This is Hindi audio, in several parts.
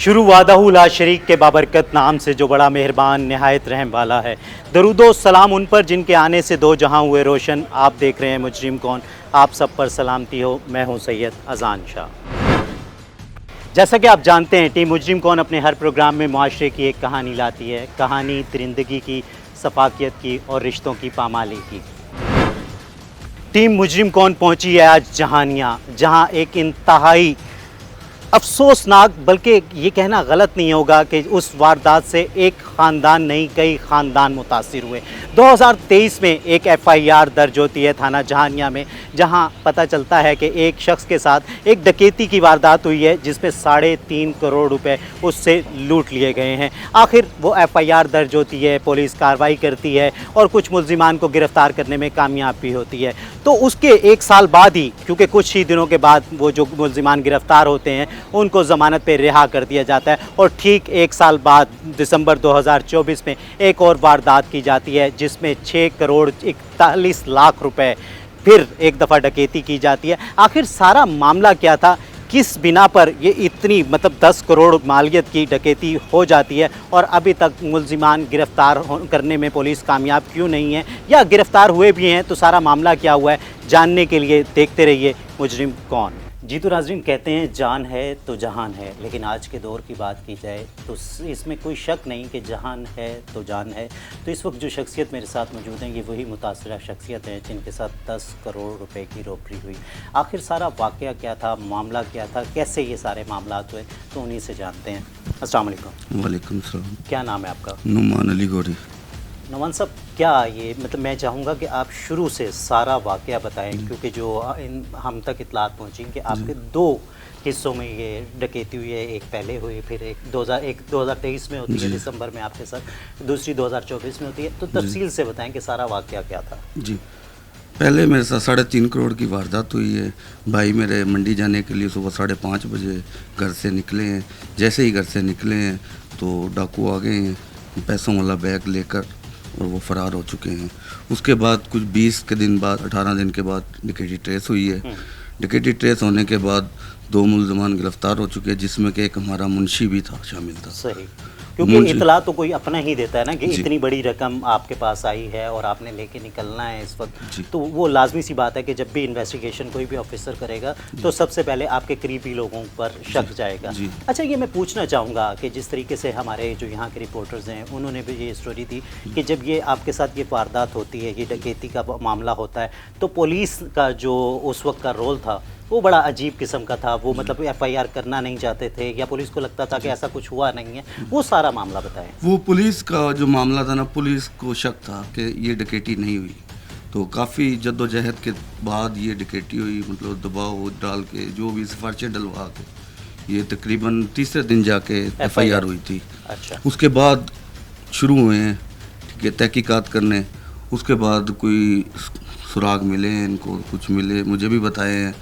शुरू वादाहू ला शरीक के बाबरकत नाम से जो बड़ा मेहरबान नहायत रहम वाला है। दरूदो सलाम उन पर जिनके आने से दो जहां हुए रोशन। आप देख रहे हैं मुजरिम कौन। आप सब पर सलामती हो। मैं हूं सैयद अजान शाह। जैसा कि आप जानते हैं, टीम मुजरिम कौन अपने हर प्रोग्राम में मुआशरे की एक कहानी लाती है। कहानी दरिंदगी की, सफाकियत की और रिश्तों की पामाली की। टीम मुजरिम कौन पहुंची है आज जहानिया, जहां एक इंतहाई अफसोसनाक, बल्कि ये कहना गलत नहीं होगा कि उस वारदात से एक ख़ानदान नहीं कई ख़ानदान मुतासिर हुए। 2023 में एक FIR दर्ज होती है थाना जहानिया में, जहां पता चलता है कि एक शख्स के साथ एक डकैती की वारदात हुई है जिसमें 3.5 करोड़ रुपए उससे लूट लिए गए हैं। आखिर वो FIR दर्ज होती है, पुलिस कार्रवाई करती है और कुछ मुल्ज़िमान को गिरफ़्तार करने में कामयाब भी होती है। तो उसके 1 साल बाद ही, क्योंकि कुछ ही दिनों के बाद वो जो मुल्ज़िमान गिरफ़्तार होते हैं उनको ज़मानत पे रिहा कर दिया जाता है, और ठीक 1 साल बाद दिसंबर 2024 में एक और वारदात की जाती है जिसमें 6 करोड़ 41 लाख रुपए फिर एक दफ़ा डकैती की जाती है। आखिर सारा मामला क्या था, किस बिना पर ये इतनी 10 करोड़ मालियत की डकैती हो जाती है और अभी तक मुल्ज़िमान गिरफ़्तार करने में पुलिस कामयाब क्यों नहीं है, या गिरफ़्तार हुए भी हैं तो सारा मामला क्या हुआ है, जानने के लिए देखते रहिए मुजरिम कौन। जी तो नाज़रीन, कहते हैं जान है तो जहान है, लेकिन आज के दौर की बात की जाए तो इसमें कोई शक नहीं कि जहान है तो जान है। तो इस वक्त जो शख्सियत मेरे साथ मौजूद हैं, ये वही मुतासरा शख्सियत हैं जिनके साथ 10 करोड़ रुपए की रॉबरी हुई। आखिर सारा वाक़या क्या था, मामला क्या था, कैसे ये सारे मामलात हुए, तो उन्हीं से जानते हैं। अस्सलाम वालेकुम। वालेकुम सलाम। क्या नाम है आपका? नुमान अली गौरी। नवान साहब, क्या ये मैं चाहूँगा कि आप शुरू से सारा वाक़या बताएं, क्योंकि जो हम तक इतलात पहुँची कि आपके 2 हिस्सों में ये डकैती हुई है। एक पहले हुई, फिर एक 2023 में होती है दिसंबर में आपके साथ, दूसरी 2024 में होती है। तो तफसील से बताएं कि सारा वाक़या क्या था। जी, पहले मेरे साथ 3.5 करोड़ की वारदात हुई है। भाई मेरे मंडी जाने के लिए सुबह 5:30 बजे घर से निकले हैं। जैसे ही घर से निकले हैं तो डाकू आ गए हैं पैसों वाला बैग लेकर, और वो फ़रार हो चुके हैं। उसके बाद कुछ 20 के दिन बाद, 18 दिन के बाद डकैती ट्रेस हुई है। डकैती ट्रेस होने के बाद 2 मुल्ज़िमान गिरफ़्तार हो चुके हैं, जिसमें कि एक हमारा मुंशी भी था, शामिल था। सही, क्योंकि इतला तो कोई अपना ही देता है ना कि इतनी बड़ी रकम आपके पास आई है और आपने लेके निकलना है इस वक्त। तो वो लाजमी सी बात है कि जब भी इन्वेस्टिगेशन कोई भी ऑफिसर करेगा तो सबसे पहले आपके करीबी लोगों पर शक जाएगा। अच्छा, ये मैं पूछना चाहूँगा कि जिस तरीके से हमारे जो यहाँ के रिपोर्टर्स हैं उन्होंने भी ये स्टोरी दी कि जब ये आपके साथ ये वारदात होती है, ये डकैती का मामला होता है, तो पुलिस का जो उस वक्त का रोल था वो बड़ा अजीब किस्म का था। वो FIR करना नहीं चाहते थे, या पुलिस को लगता था कि ऐसा कुछ हुआ नहीं है। वो सारा मामला बताएं। वो पुलिस का जो मामला था ना, पुलिस को शक था कि ये डकैती नहीं हुई। तो काफ़ी जद्दोजहद के बाद ये डकैती हुई, दबाव डाल के, जो भी सिफारिशें डलवा के, ये तकरीबन तीसरे दिन जाके FIR हुई थी। अच्छा। उसके बाद शुरू हुए हैं ठीक है तहकीकात करने। उसके बाद कोई सुराग मिले हैं इनको, कुछ मिले, मुझे भी बताए हैं।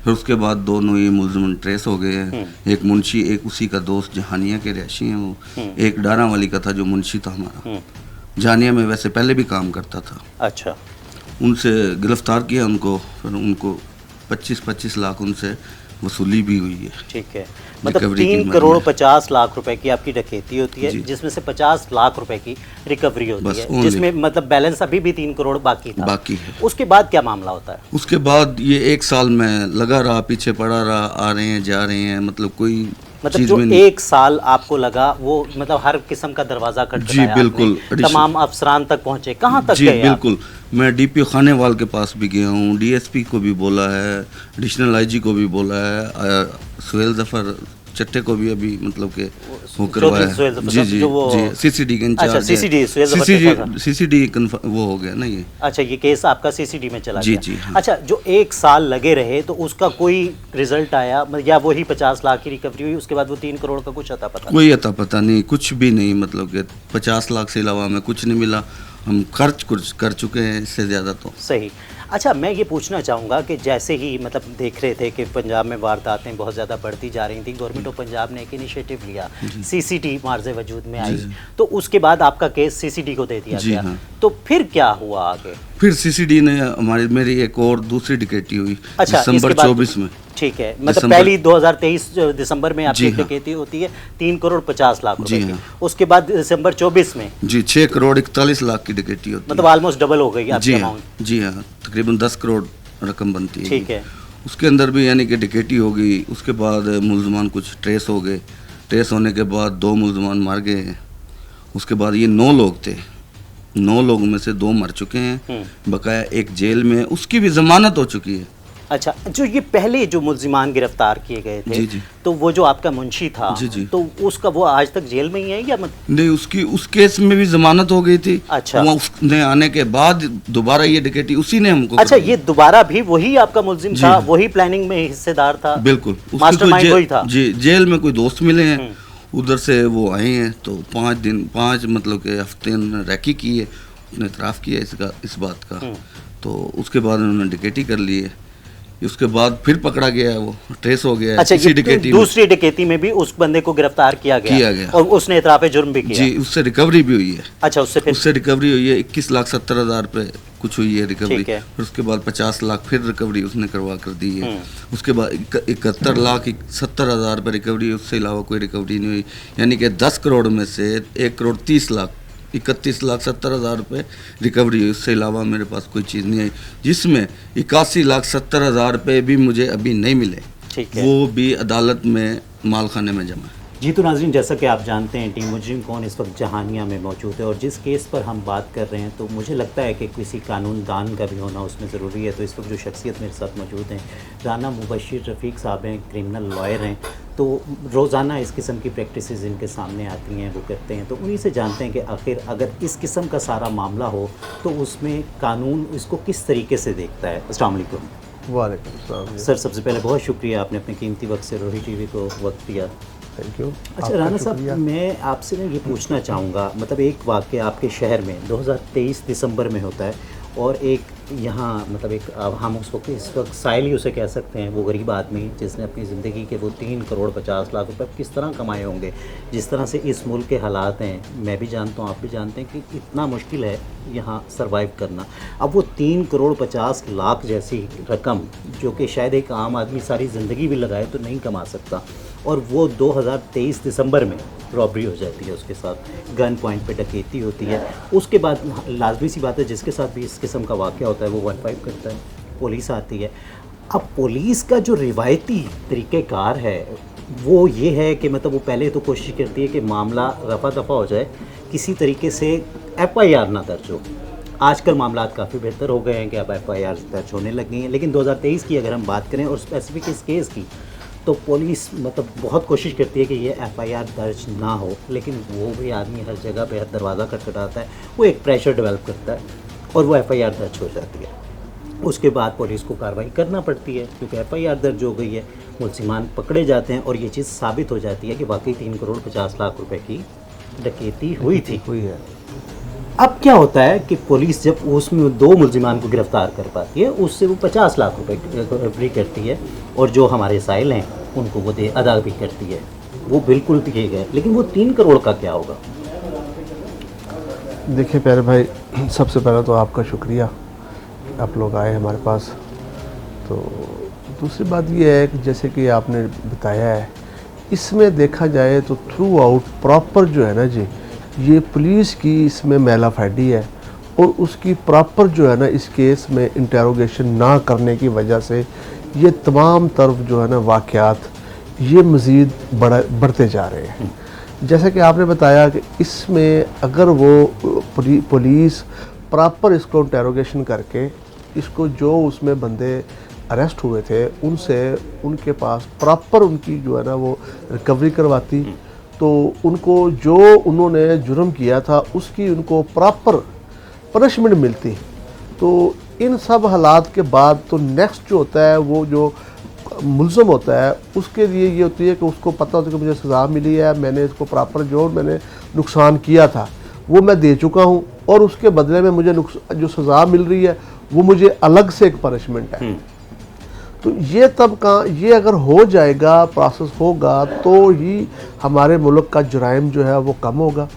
फिर उसके बाद दोनों ये मुल्ज़िम ट्रेस हो गए हैं। एक मुंशी, एक उसी का दोस्त जहानिया के रहशी हैं वो। एक डारा वाली का था जो मुंशी था हमारा, जहानिया में वैसे पहले भी काम करता था। अच्छा। उनसे गिरफ़्तार किया उनको, फिर उनको 25-25 लाख उनसे वसूली भी हुई है। ठीक है, 3 करोड़ 50 लाख रुपए की आपकी डकैती होती है, जिसमें से 50 लाख रुपए की रिकवरी होती है, जिसमें बैलेंस अभी भी 3 करोड़ बाकी था। बाकी है। उसके बाद क्या मामला होता है? उसके बाद ये 1 साल में लगा रहा, पीछे पड़ा रहा, आ रहे हैं जा रहे हैं, कोई जो 1 साल आपको लगा वो हर किस्म का दरवाज़ा खटखटाया। जी बिल्कुल, तमाम अफसरान तक पहुँचे, कहाँ तक जी गए? बिल्कुल, मैं DPO खानेवाल के पास भी गया हूँ, DSP को भी बोला है, एडिशनल IG को भी बोला है, सुहेल जफर चट्टे को भी अभी के वो करवाया है। जी जी जी, CCD के इंचार्ज। CCD वो हो गया ना ये। अच्छा, ये केस आपका CCD में चला जी गया। जी हाँ। अच्छा, जो 1 साल लगे रहे तो उसका कोई रिजल्ट आया, या वही 50 लाख की रिकवरी हुई, उसके बाद वो 3 करोड़ का कुछ अता पता? कोई अता पता नहीं, कुछ भी नहीं। कि 50 लाख से अलावा हमें कुछ नहीं मिला। हम खर्च कुछ कर चुके हैं इससे ज़्यादा तो। सही। अच्छा, मैं ये पूछना चाहूँगा कि जैसे ही देख रहे थे कि पंजाब में वारदातें बहुत ज़्यादा बढ़ती जा रही थी, गवर्नमेंट ऑफ पंजाब ने एक इनिशिएटिव लिया, CCD मार्ज़े वजूद में आई, तो उसके बाद आपका केस CCD को दे दिया गया। हाँ। तो फिर क्या हुआ आगे? फिर CCD ने मेरी एक और दूसरी डकैती हुई दिसंबर 24 में। ठीक है, मतलब दिसंबर- पहली 2023 दिसंबर में आपकी जी हाँ। डकैती होती है 3,50,00,000 रुपए जी की। हाँ। उसके बाद दिसंबर 24 में जी 6,41,00,000 की डकैती होती मतलब ऑलमोस्ट डबल हो गई है। आपकी जी हाँ, अमाउंट। जी हाँ, तकरीबन 10 करोड़ रकम बनती है। ठीक है। उसके अंदर भी यानी कि डकैती हो गई, उसके बाद मुलजमान कुछ ट्रेस हो गए, ट्रेस होने के बाद 2 मुलजमान मार गए हैं। उसके बाद ये 9 लोग थे, 9 लोगों में से 2 मर चुके हैं, बकाया एक जेल में, उसकी भी जमानत हो चुकी है। अच्छा, जो ये पहले जो मुल्जिमान गिरफ्तार किए गए थे, जी, जी। तो वो जो आपका मुंशी था, जी, जी। तो उसका वो आज तक जेल में ही है या नहीं, उसकी उस केस में भी जमानत हो गई थी। अच्छा। वहाँ उसने आने के बाद दोबारा ये डकैती उसी ने हमको अच्छा, करवाई। ये दोबारा भी वही आपका मुल्जिम जी था, हाँ। वही प्लानिंग में हिस्सेदार था? बिल्कुल, उसकी मास्टरमाइंड कोई वही था? जी, जेल में कोई दोस्त मिले हैं, उधर से वो आए हैं, तो 5 मतलब के हफ्ते उन्होंने रैकी की है, उसने इतराफ़ किया इस बात का। तो उसके बाद उन्होंने डकैती कर ली है। उसके बाद फिर पकड़ा गया है, वो ट्रेस हो गया है। अच्छा, इसी ये डकैती में दूसरी डकैती में भी उस बंदे को गिरफ्तार किया गया और उसने इतराफ़े जुर्म भी किया? जी, उससे रिकवरी भी हुई है। अच्छा, उससे रिकवरी हुई है, 21,70,000 रुपये कुछ हुई है रिकवरी। ठीक है। फिर उसके बाद 50 लाख फिर रिकवरी उसने करवा कर दी है। उसके बाद 71,70,000 रुपये रिकवरी, उससे अलावा कोई रिकवरी नहीं हुई। यानी कि 10 करोड़ में से 1,30,00,000, 31,70,000 रुपये रिकवरी हुई। उससे अलावा मेरे पास कोई चीज़ नहीं आई, जिसमें 81,70,000 रुपये भी मुझे अभी नहीं मिले। ठीक है। वो भी अदालत में मालखाने में जमा है। जी, तो नाज़रीन, जैसा कि आप जानते हैं, टीम मुजरिम कौन इस वक्त जहानिया में मौजूद है और जिस केस पर हम बात कर रहे हैं, तो मुझे लगता है कि किसी कानून दान का भी होना उसमें ज़रूरी है। तो इस वक्त जो शख्सियत मेरे साथ मौजूद हैं, राना मुबशिर रफ़ीक साहब हैं, क्रिमिनल लॉयर हैं। तो रोज़ाना इस किस्म की प्रैक्टिसेस इनके सामने आती हैं, वो करते हैं। तो उन्हीं से जानते हैं कि आखिर अगर इस किस्म का सारा मामला हो तो उसमें कानून इसको किस तरीके से देखता है। अस्सलाम वालेकुम। वालेकुम सलाम। सर, सबसे पहले बहुत शुक्रिया, आपने अपने कीमती वक्त से रोही टीवी को वक्त दिया। Thank you. अच्छा राना साहब, मैं आपसे ना ये पूछना चाहूँगा, मतलब एक वाक़या आपके शहर में 2023 दिसंबर में होता है और एक यहाँ मतलब एक हम उसको इस वक्त साइल ही उसे कह सकते हैं, वो गरीब आदमी जिसने अपनी ज़िंदगी के वो 3,50,00,000 रुपये किस तरह कमाए होंगे, जिस तरह से इस मुल्क के हालात हैं, मैं भी जानता हूँ, आप भी जानते हैं कि इतना मुश्किल है यहाँ सरवाइव करना। अब वो 3,50,00,000 जैसी रकम, जो कि शायद एक आम आदमी सारी ज़िंदगी भी लगाए तो नहीं कमा सकता, और वो 2023 दिसंबर में रॉबरी हो जाती है, उसके साथ गन पॉइंट पे डकैती होती है। उसके बाद लाजमी सी बात है, जिसके साथ भी इस किस्म का वाक़या होता है वो 1-5 करता है, पुलिस आती है। अब पुलिस का जो रिवायती तरीक़ेकार है वो ये है कि मतलब वो पहले तो कोशिश करती है कि मामला रफ़ा दफ़ा हो जाए, किसी तरीके से FIR ना दर्ज हो। आजकल मामला काफ़ी बेहतर हो गए हैं कि अब FIR दर्ज होने लग गई हैं, लेकिन 2023 की अगर हम बात करें और स्पेसिफिक इस केस की, तो पुलिस मतलब बहुत कोशिश करती है कि ये FIR दर्ज ना हो, लेकिन वो भी आदमी हर जगह पे दरवाज़ा खटखटाता है, वो एक प्रेशर डेवलप करता है और वो FIR दर्ज हो जाती है। उसके बाद पुलिस को कार्रवाई करना पड़ती है क्योंकि FIR दर्ज हो गई है, मुलजिमान पकड़े जाते हैं और ये चीज़ साबित हो जाती है कि वाकई 3,50,00,000 रुपए की डकैती हुई थी। हुई है। अब क्या होता है कि पुलिस जब उसमें 2 मुलजिमान को गिरफ्तार कर पाती है, उससे वो 50 लाख रुपए रिकवरी करती है और जो हमारे साइल हैं उनको वो अदा भी करती है, वो बिल्कुल दिए गए। लेकिन वो 3 करोड़ का क्या होगा? देखिए प्यारे भाई, सबसे पहले तो आपका शुक्रिया कि आप लोग आए हमारे पास। तो दूसरी बात ये है कि जैसे कि आपने बताया है, इसमें देखा जाए तो थ्रू आउट प्रॉपर जो है ना जी, ये पुलिस की इसमें मैलाफाइडी है और उसकी प्रॉपर जो है ना इस केस में इंटेरोगेशन ना करने की वजह से ये तमाम तरफ जो है ना वाक़यात ये मज़ीद बढ़ते जा रहे हैं। जैसा कि आपने बताया कि इसमें अगर वो पुलिस प्रॉपर इसको इंटेरोगेशन करके इसको जो उसमें बंदे अरेस्ट हुए थे उनसे उनके पास प्रॉपर उनकी जो है ना वो रिकवरी करवाती, तो उनको जो उन्होंने जुर्म किया था उसकी उनको प्रॉपर पनिशमेंट मिलती। तो इन सब हालात के बाद तो नेक्स्ट जो होता है वो जो मुल्ज़म होता है उसके लिए ये होती है कि उसको पता होता है कि मुझे सज़ा मिली है, मैंने इसको प्रॉपर जो मैंने नुकसान किया था वो मैं दे चुका हूँ और उसके बदले में मुझे जो सज़ा मिल रही है वो मुझे अलग से एक पनिशमेंट है। तो ये तब का ये अगर हो जाएगा, प्रोसेस होगा, तो ही हमारे मुल्क का जुराइम जो है वो कम होगा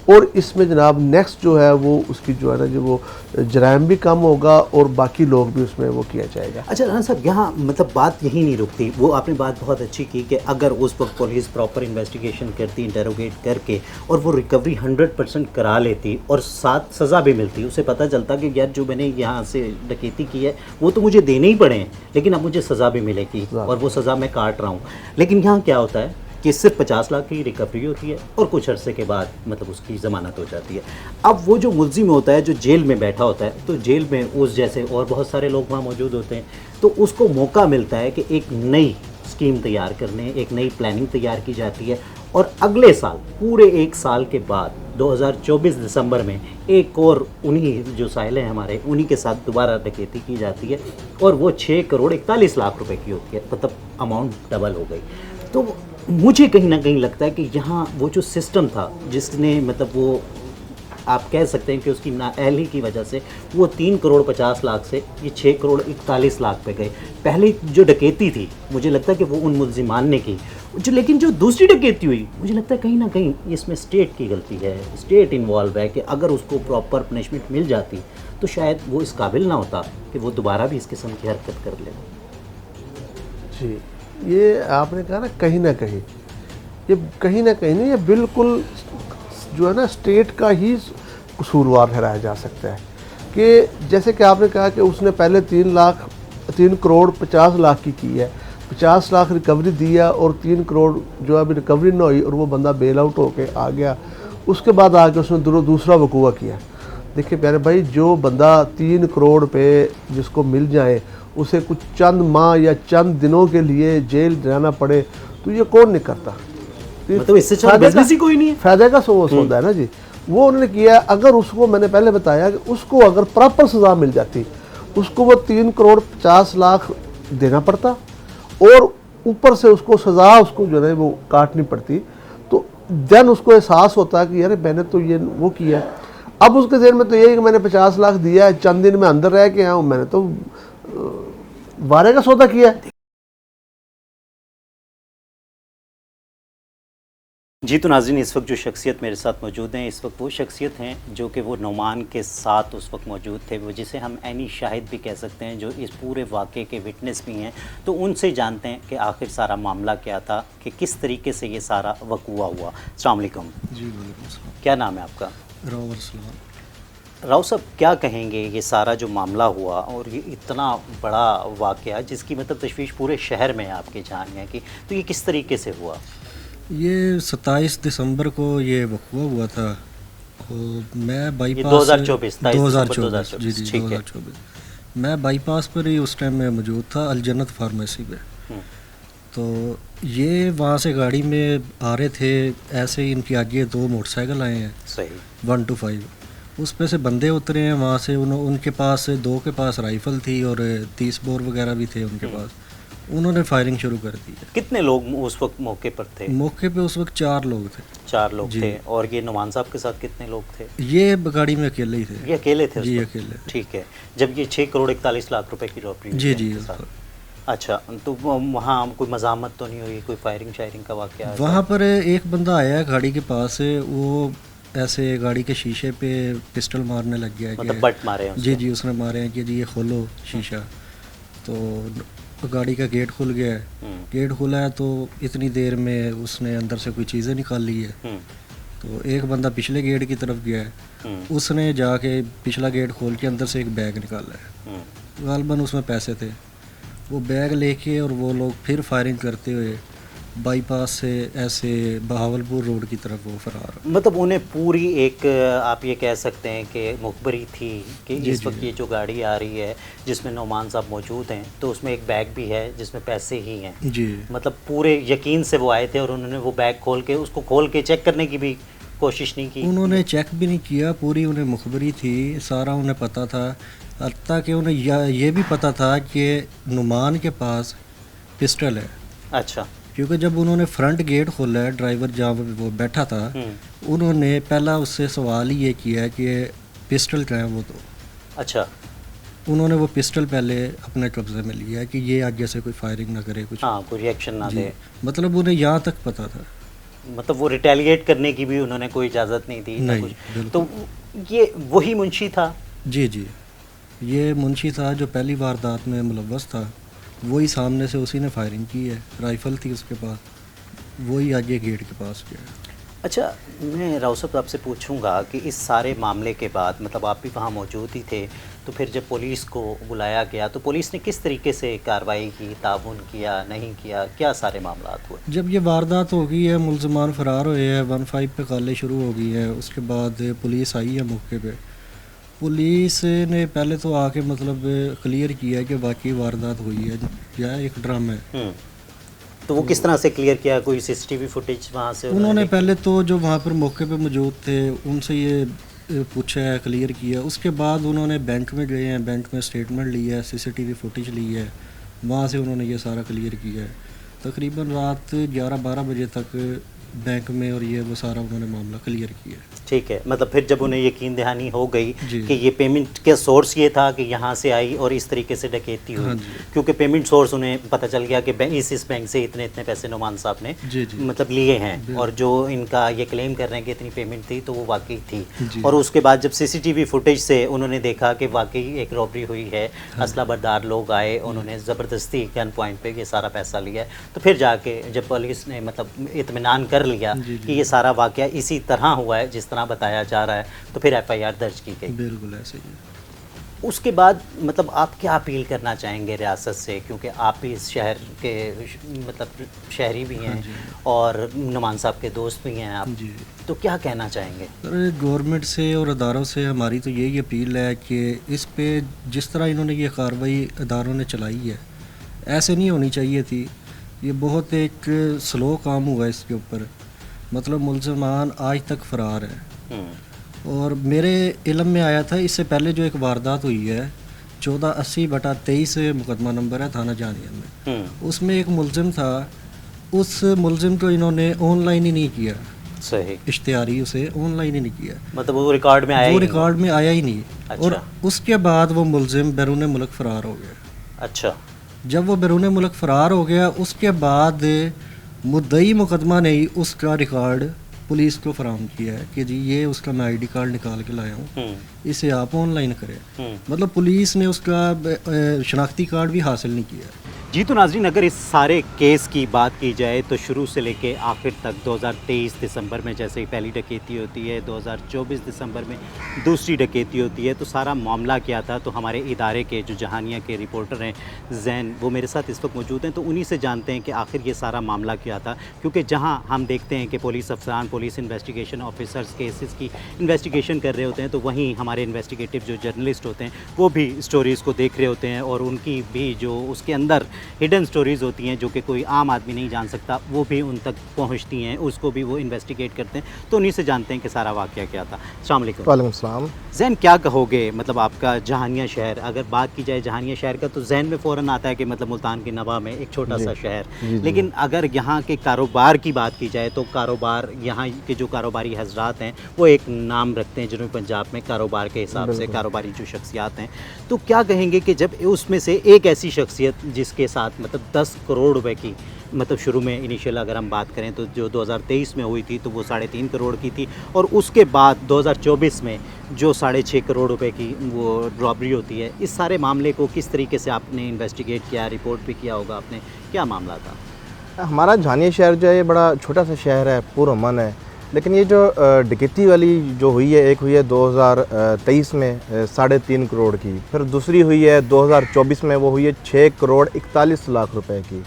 और इसमें जनाब नेक्स्ट जो है वो उसकी जो है ना जो वो जराइम भी कम होगा और बाकी लोग भी उसमें वो किया जाएगा। अच्छा राना साहब, यहाँ मतलब बात यही नहीं रुकती। वो आपने बात बहुत अच्छी की कि अगर उस वक्त पुलिस प्रॉपर इन्वेस्टिगेशन करती, इंटेरोगेट करके, और वो रिकवरी 100% करा लेती और साथ सज़ा भी मिलती, उसे पता चलता कि यार जो मैंने यहाँ से डकैती की है वो तो मुझे देने ही पड़े हैं, लेकिन अब मुझे सज़ा भी मिलेगी और वो सज़ा मैं काट रहा हूँ। लेकिन यहाँ क्या होता है कि सिर्फ 50 लाख की रिकवरी होती है और कुछ अरसे के बाद मतलब उसकी ज़मानत हो जाती है। अब वो जो मुल्ज़िम होता है, जो जेल में बैठा होता है, तो जेल में उस जैसे और बहुत सारे लोग वहाँ मौजूद होते हैं, तो उसको मौका मिलता है कि एक नई स्कीम तैयार करने, एक नई प्लानिंग तैयार की जाती है और अगले साल पूरे 1 साल के बाद 2024 दिसंबर में एक और उन्हीं जो साहिल हैं हमारे, उन्हीं के साथ दोबारा डकैती की जाती है और वो 6 करोड़ 41 लाख रुपए की होती है, मतलब अमाउंट डबल हो गई। तो मुझे कहीं ना कहीं लगता है कि यहाँ वो जो सिस्टम था जिसने मतलब वो आप कह सकते हैं कि उसकी नाअहली की वजह से वो 3 करोड़ 50 लाख से ये 6 करोड़ 41 लाख पे गए। पहले जो डकैती थी मुझे लगता है कि वो उन मुल्जिमान ने की, जो लेकिन जो दूसरी डकैती हुई मुझे लगता है कहीं ना कहीं इसमें स्टेट की गलती है, स्टेट इन्वॉल्व है कि अगर उसको प्रॉपर पनिशमेंट मिल जाती तो शायद वो इस काबिल ना होता कि वो दोबारा भी इस किस्म की हरकत कर ले। जी, ये आपने कहा ना कहीं नहीं, ये बिल्कुल जो है ना स्टेट का ही कसूरवार ठहराया जा सकता है। कि जैसे कि आपने कहा कि उसने पहले 3 करोड़ 50 लाख की है, 50 लाख रिकवरी दिया और 3 करोड़ जो अभी रिकवरी ना हुई और वो बंदा बेल आउट होके आ गया, उसके बाद आके उसने दूसरा वकूआ किया। देखिए प्यारे भाई, जो बंदा 3 करोड़ पे जिसको मिल जाए उसे कुछ चंद माह या चंद दिनों के लिए जेल जाना पड़े तो ये कौन नहीं करता? मतलब इससे अच्छा बिजनेस ही कोई नहीं है। फायदे का सोर्स होता है ना जी, वो उन्होंने किया। अगर उसको मैंने पहले बताया कि उसको अगर प्रॉपर सज़ा मिल जाती, उसको वो 3 करोड़ 50 लाख देना पड़ता और ऊपर से उसको सज़ा उसको जो है वो काटनी पड़ती, तो देन उसको एहसास होता है कि यार मैंने तो ये वो किया। अब उसके जेल में तो ये कि मैंने 50 लाख दिया है, चंद दिन में अंदर रह के आऊँ, मैंने तो वारे का सौदा किया है। जी तो नाज़रीन, इस वक्त जो शख्सियत मेरे साथ मौजूद हैं, इस वक्त वो शख्सियत हैं जो कि वो नौमान के साथ उस वक्त मौजूद थे, वो जिसे हम ऐनी शाहिद भी कह सकते हैं, जो इस पूरे वाक़े के विटनेस भी हैं। तो उनसे जानते हैं कि आखिर सारा मामला क्या था, कि किस तरीके से ये सारा वकूआ हुआ। अस्सलाम वालेकुम। जी वालेकुम सलाम। क्या नाम है आपका? राव अरसलान। राव साहब, क्या कहेंगे ये सारा जो मामला हुआ और ये इतना बड़ा वाक़या जिसकी मतलब तशवीश पूरे शहर में आपके जान है कि, तो ये किस तरीके से हुआ? ये 27 दिसंबर को ये वक़्वा हुआ था और मैं बाईपास 2024 2024 जी जी ठीक है। 2024 मैं बाईपास पर ही उस टाइम में मौजूद था, अलजन्नत फार्मेसी पे। तो ये वहाँ से गाड़ी में आ रहे थे, ऐसे ही इनके आगे 2 मोटरसाइकिल आए हैं, सही 1 to 5। उस पे से बंदे उतरे हैं वहाँ से, उनके पास 2 के पास राइफ़ल थी और 30 बोर वगैरह भी थे उनके पास। उन्होंने फायरिंग शुरू कर दी। कितने लोग उस वक्त मौके पर थे? मौके पे उस वक्त 4 लोग थे। 4 लोग थे। और ये नुमान साहब के साथ कितने लोग थे? ये गाड़ी में अकेले ही थे। ये अकेले थे? जी उस वक्त? अकेले। ठीक है। जब ये 6 करोड़ 41 लाख रुपए की रॉबरी जी जी। अच्छा, तो वहाँ कोई मज़ामत तो नहीं हुई, कोई फायरिंग शायरिंग का वाक़या? वहाँ पर एक बंदा आया गाड़ी के पास से, वो ऐसे गाड़ी के शीशे पे पिस्टल मारने लग गया। मतलब बट मारे हैं? जी जी, उसने मारे हैं कि जी ये खोलो शीशा। तो गाड़ी का गेट खुल गया है। गेट खुला है तो इतनी देर में उसने अंदर से कोई चीज़ें निकाल ली है। तो एक बंदा पिछले गेट की तरफ गया है, उसने जाके पिछला गेट खोल के अंदर से एक बैग निकाला है। गालबन उसमें पैसे थे। वो बैग लेके और वो लोग फिर फायरिंग करते हुए बाईपास से ऐसे बहावलपुर रोड की तरफ वो फरार। मतलब उन्हें पूरी एक आप ये कह सकते हैं कि मुखबरी थी कि इस वक्त ये जो गाड़ी आ रही है जिसमें नौमान साहब मौजूद हैं, तो उसमें एक बैग भी है जिसमें पैसे ही हैं जी। मतलब पूरे यकीन से वो आए थे और उन्होंने वो बैग खोल के उसको खोल के चेक करने की भी कोशिश नहीं की? उन्होंने चेक भी नहीं किया, पूरी उन्हें मुखबरी थी, सारा उन्हें पता था। हत्ता कि उन्हें ये भी पता था कि नुमान के पास पिस्टल है। अच्छा। क्योंकि जब उन्होंने फ्रंट गेट खोला है, ड्राइवर जहाँ वो बैठा था, उन्होंने पहला उससे सवाल ही ये किया है कि पिस्टल क्या है वो। तो अच्छा, उन्होंने वो पिस्टल पहले अपने कब्जे में लिया है कि ये आगे से कोई फायरिंग ना करे, कुछ हाँ कोई रिएक्शन ना दे। मतलब उन्हें यहाँ तक पता था। मतलब वो रिटेलिएट करने की भी उन्होंने कोई इजाज़त नहीं दी ना नहीं, कुछ। बिल्कुल। तो ये वही मुंशी था। जी जी, ये मुंशी था जो पहली वारदात में मुलव्वस था, वही सामने से उसी ने फायरिंग की है, राइफ़ल थी उसके पास, वही आगे गेट के पास गया। अच्छा, मैं राव साहब आपसे पूछूंगा कि इस सारे मामले के बाद मतलब आप भी वहाँ मौजूद ही थे, तो फिर जब पुलिस को बुलाया गया तो पुलिस ने किस तरीके से कार्रवाई की, ताउन किया, नहीं किया, क्या सारे मामला हुए? जब ये वारदात हो गई है, मुलजमान फ़रार हुए हैं, 15 पे कॉलें शुरू हो गई हैं, उसके बाद पुलिस आई है मौके पे। पुलिस ने पहले तो आके मतलब क्लियर किया है कि वाकई वारदात हुई है या एक ड्रामा है। तो वो किस तरह से क्लियर किया? कोई सीसीटीवी फुटेज वहाँ से उन्होंने पहले तो जो वहाँ पर मौके पे मौजूद थे उनसे ये पूछा है, क्लियर किया, उसके बाद उन्होंने बैंक में गए हैं, बैंक में स्टेटमेंट ली है, सीसीटीवी फुटेज ली है, वहाँ से उन्होंने ये सारा क्लियर किया है। तकरीबन रात 11-12 बजे तक बैंक में और ये वो सारा उन्होंने मामला क्लियर किया है। ठीक है, मतलब फिर जब उन्हें यकीन दहानी हो गई जी। कि ये पेमेंट के सोर्स ये था कि यहाँ से आई और इस तरीके से डकैती हुई, हाँ जी। क्योंकि पेमेंट सोर्स उन्हें पता चल गया कि इस बैंक से इतने इतने पैसे नुमान साहब ने जी जी मतलब लिए हैं, और जो इनका ये क्लेम कर रहे हैं कि इतनी पेमेंट थी तो वो वाकई थी। जी। और उसके बाद जब सीसीटीवी फुटेज से उन्होंने देखा कि वाकई एक रॉबरी हुई है, असला बरदार लोग आए, उन्होंने ज़बरदस्ती गन पॉइंट पे ये सारा पैसा लिया है, तो फिर जाके जब पुलिस ने मतलब इत्मीनान कर लिया जी, कि ये सारा वाकया इसी तरह हुआ है जिस तरह बताया जा रहा है, तो फिर एफआईआर दर्ज की गई। बिल्कुल ऐसे ही है। उसके बाद मतलब आप क्या अपील करना चाहेंगे रियासत से, क्योंकि आप भी इस शहर के मतलब शहरी भी हैं और नुमान साहब के दोस्त भी हैं आप, जी। तो क्या कहना चाहेंगे? सर, गवर्नमेंट से और अदारों से हमारी तो यही अपील है कि इस पे जिस तरह इन्होंने ये कार्रवाई अदारों ने चलाई है, ऐसे नहीं होनी चाहिए थी। ये बहुत एक स्लो काम हुआ इसके ऊपर, मतलब मुलजमान आज तक फ़रार है। और मेरे इल्म में आया था इससे पहले जो एक वारदात हुई है 1480/23 मुकदमा नंबर है थाना जानिया में, उसमें एक मुलजिम था, उस मुलजिम को इन्होंने ऑनलाइन ही नहीं किया, सही इश्तिहारी उसे ऑनलाइन ही नहीं किया, मतलब वो रिकॉर्ड में आया वो ही नहीं। रिकॉर्ड में आया ही नहीं। अच्छा। और उसके बाद वो मुलजिम बैरून मुल्क फ़रार हो गया। अच्छा, जब वो बैरून मुल्क फ़रार हो गया उसके बाद मुद्दई मुकदमा ने ही उसका रिकॉर्ड पुलिस को फराहम किया है कि जी ये उसका मैं आईडी कार्ड निकाल के लाया हूँ, इसे आप ऑनलाइन करें। मतलब पुलिस ने उसका शनाख्ती कार्ड भी हासिल नहीं किया। जी तो नाज़रीन, अगर इस सारे केस की बात की जाए तो शुरू से लेके आखिर तक 2023 दिसंबर में जैसे ही पहली डकैती होती है, 2024 दिसंबर में दूसरी डकैती होती है, तो सारा मामला क्या था, तो हमारे इदारे के जो जहानिया के रिपोर्टर हैं जैन, वो मेरे साथ इस वक्त मौजूद हैं, तो उन्हीं से जानते हैं कि आखिर ये सारा मामला क्या था। क्योंकि जहाँ हम देखते हैं कि पुलिस अफसरान, पुलिस इन्वेस्टिगेशन ऑफिसर्स केसेस की इन्वेस्टिगेशन कर रहे होते हैं, तो वहीं हमारे इन्वेस्टिगेटिव जो जर्नलिस्ट होते हैं वो भी स्टोरीज़ को देख रहे होते हैं, और उनकी भी जो उसके अंदर हिडन स्टोरीज़ होती हैं जो कि कोई आम आदमी नहीं जान सकता, वो भी उन तक पहुंचती हैं, उसको भी वो इन्वेस्टिगेट करते हैं। तो उन्हीं से जानते हैं कि सारा वाक़या क्या था। अस्सलाम वालेकुम। वालेकुम सलाम। जैन, क्या कहोगे, मतलब आपका जहानिया शहर, अगर बात की जाए जहानिया शहर का तो जहन में फ़ौरन आता है कि मतलब मुल्तान के नवा में एक छोटा सा शहर, लेकिन अगर यहाँ के कारोबार की बात की जाए तो कारोबार, यहाँ के जो कारोबारी हजरात हैं वो एक नाम रखते हैं जनूबी पंजाब में कारोबार के हिसाब से, कारोबारी जो शख्सियात हैं, तो क्या कहेंगे कि जब उसमें से एक ऐसी शख्सियत जिसके साथ मतलब 10 करोड़ रुपए की मतलब शुरू में इनिशियल अगर हम बात करें तो जो 2023 में हुई थी तो वो 3.5 करोड़ की थी, और उसके बाद 2024 में जो 6.5 करोड़ रुपए की वो रॉबरी होती है, इस सारे मामले को किस तरीके से आपने इन्वेस्टिगेट किया, रिपोर्ट भी किया होगा आपने, क्या मामला था? हमारा झानिया शहर जो है ये बड़ा छोटा सा शहर है, पुरअमन है, लेकिन ये जो डकैती वाली जो हुई है, एक हुई है 2023 में 3.5 करोड़ की, फिर दूसरी हुई है 2024 में, वो हुई है 6 करोड़ 41 लाख रुपए की।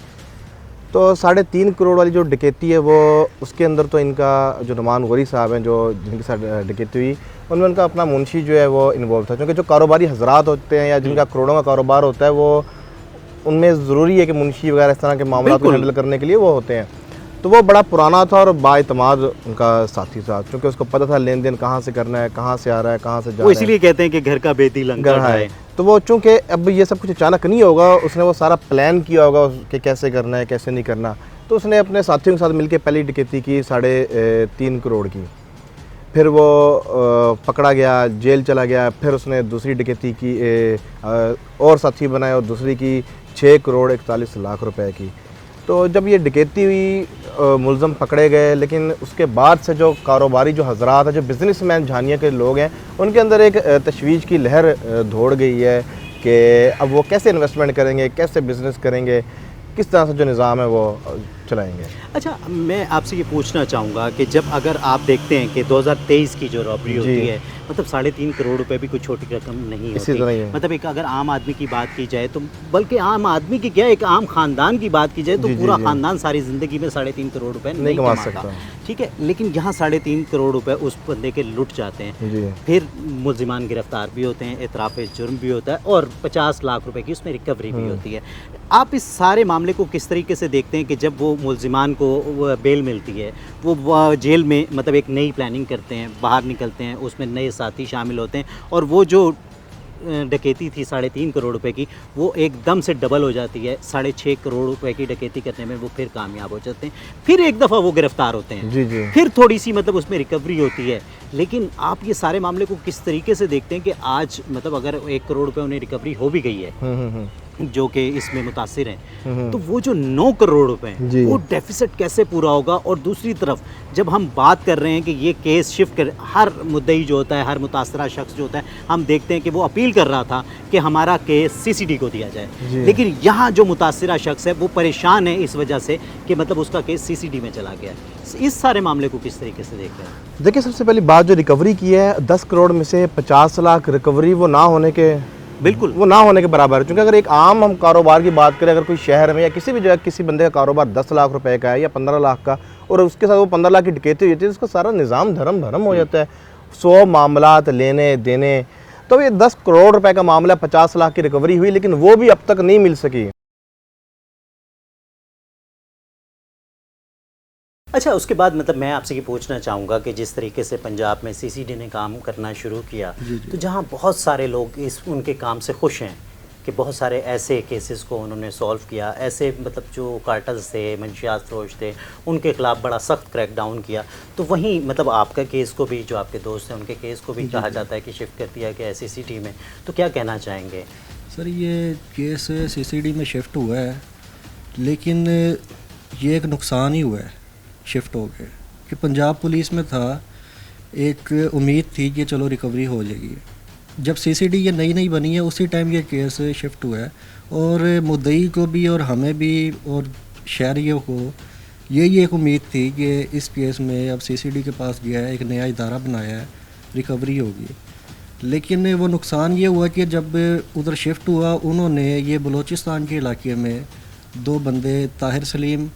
तो 3.5 करोड़ वाली जो डकैती है वो उसके अंदर तो इनका जो नुमान गौरी साहब हैं जो जिनके साथ डकैती हुई, उनमें उनका अपना मुंशी जो है वो इन्वॉल्व था, क्योंकि जो कारोबारी हजरात होते हैं या जिनका करोड़ों का कारोबार होता है वो उनमें ज़रूरी है कि मुंशी वगैरह इस तरह के मामला को हैंडल करने के लिए वो होते हैं। तो वो बड़ा पुराना था और बाएतमाद उनका साथी था, क्योंकि उसको पता था लेन देन कहाँ से करना है, कहाँ से आ रहा है, कहाँ से जा रहा है। इसलिए कहते हैं कि घर का बेदी लंका है। तो वो चूँकि अब ये सब कुछ अचानक नहीं होगा, उसने वो सारा प्लान किया होगा कि कैसे करना है कैसे नहीं करना, तो उसने अपने साथियों के साथ मिलकर पहली डकैती की 3.5 करोड़ की, फिर वो पकड़ा गया, जेल चला गया, फिर उसने दूसरी डकैती की और साथी बनाए और दूसरी की 6 करोड़ 41 लाख रुपए की। तो जब ये डकैती हुई मुलज़म पकड़े गए, लेकिन उसके बाद से जो कारोबारी जो हजरात हैं, जो बिज़नेसमैन झानिया के लोग हैं, उनके अंदर एक तशवीश की लहर दौड़ गई है कि अब वो कैसे इन्वेस्टमेंट करेंगे, कैसे बिज़नेस करेंगे, किस तरह से जो निज़ाम है वो चलाएंगे। अच्छा, मैं आपसे ये पूछना चाहूँगा कि जब अगर आप देखते हैं कि 2023 की जो रॉबरी होती है, मतलब 3.5 करोड़ रुपए भी कोई छोटी रकम नहीं इसी होती। तरह ही है। मतलब एक अगर आम आदमी की बात की जाए तो, बल्कि आम आदमी की क्या, एक आम खानदान की बात की जाए तो जी, जी, पूरा जी। खानदान सारी ज़िंदगी में 3.5 करोड़ रुपए नहीं नहीं कमा कमाता। सकता। ठीक है, लेकिन यहाँ 3.5 करोड़ रुपए उस बंदे के लुट जाते हैं। जी। फिर मुलजिमान गिरफ्तार भी होते हैं, एतराफ़ जुर्म भी होता है और 50 लाख रुपए की उसमें रिकवरी भी होती है। आप इस सारे मामले को किस तरीके से देखते हैं कि जब वो मुलजिमान को वो बेल मिलती है, वो जेल में मतलब एक नई प्लानिंग करते हैं, बाहर निकलते हैं, उसमें नए साथी शामिल होते हैं और वो जो डकैती थी 3.5 करोड़ रुपए की, वो एकदम से डबल हो जाती है। 6.5 करोड़ रुपए की डकैती करने में वो फिर कामयाब हो जाते हैं, फिर एक दफ़ा वो गिरफ्तार होते हैं। जी, जी। फिर थोड़ी सी मतलब उसमें रिकवरी होती है। लेकिन आप ये सारे मामले को किस तरीके से देखते हैं कि आज मतलब अगर 1 करोड़ रुपए उन्हें रिकवरी हो भी गई है जो कि इसमें मुतासिर हैं, तो वो जो 9 करोड़ रुपए जी। हैं वो डेफिसिट कैसे पूरा होगा? और दूसरी तरफ जब हम बात कर रहे हैं कि ये केस शिफ्ट कर, हर मुद्दई जो होता है, हर मुतासरा शख्स जो होता है, हम देखते हैं कि वो अपील कर रहा था कि हमारा केस सीसीडी को दिया जाए, जी। लेकिन यहाँ जो मुतासरा शख्स है वो परेशान है इस वजह से कि मतलब उसका केस सीसीडी में चला गया है। इस सारे मामले को किस तरीके से देख रहे हैं? देखिए, सबसे पहली बात जो रिकवरी की है, 10 करोड़ में से 50 लाख रिकवरी वो ना होने के बिल्कुल वो ना होने के बराबर है। क्योंकि अगर एक आम हम कारोबार की बात करें, अगर कोई शहर में या किसी भी जगह किसी बंदे का कारोबार 10 लाख रुपए का है या 15 लाख का, और उसके साथ वो 15 लाख की डकैती हुई थी, तो उसका सारा निज़ाम धर्म भरम हो जाता है। 100 मामलात लेने देने, तो ये 10 करोड़ रुपए का मामला, 50 लाख की रिकवरी हुई, लेकिन वो भी अब तक नहीं मिल सकी। अच्छा, उसके बाद मतलब मैं आपसे ये पूछना चाहूँगा कि जिस तरीके से पंजाब में सीसीडी ने काम करना शुरू किया, तो जहाँ बहुत सारे लोग इस उनके काम से खुश हैं कि बहुत सारे ऐसे केसेस को उन्होंने सॉल्व किया, ऐसे मतलब जो कार्टल्स थे, मंशियात फरोश थे, उनके ख़िलाफ़ बड़ा सख्त क्रैकडाउन किया, तो वहीं मतलब आपका केस को भी, जो आपके दोस्त हैं उनके केस को भी कहा जाता है कि शिफ्ट कर दिया गया SCCD में, तो क्या कहना चाहेंगे? सर, ये केस CCD में शिफ्ट हुआ है, लेकिन ये एक नुकसान ही हुआ है शिफ्ट हो गए कि पंजाब पुलिस में था, एक उम्मीद थी कि चलो रिकवरी हो जाएगी। जब CCD ये नई नई बनी है उसी टाइम ये केस शिफ्ट हुआ है, और मुद्दई को भी और हमें भी और शहरियों को यही एक उम्मीद थी कि इस केस में अब CCD के पास गया है, एक नया इदारा बनाया है, रिकवरी होगी। लेकिन वो नुकसान ये हुआ कि जब उधर शिफ्ट हुआ, उन्होंने ये बलूचिस्तान के इलाके में 2 बंदे, ताहिर सलीम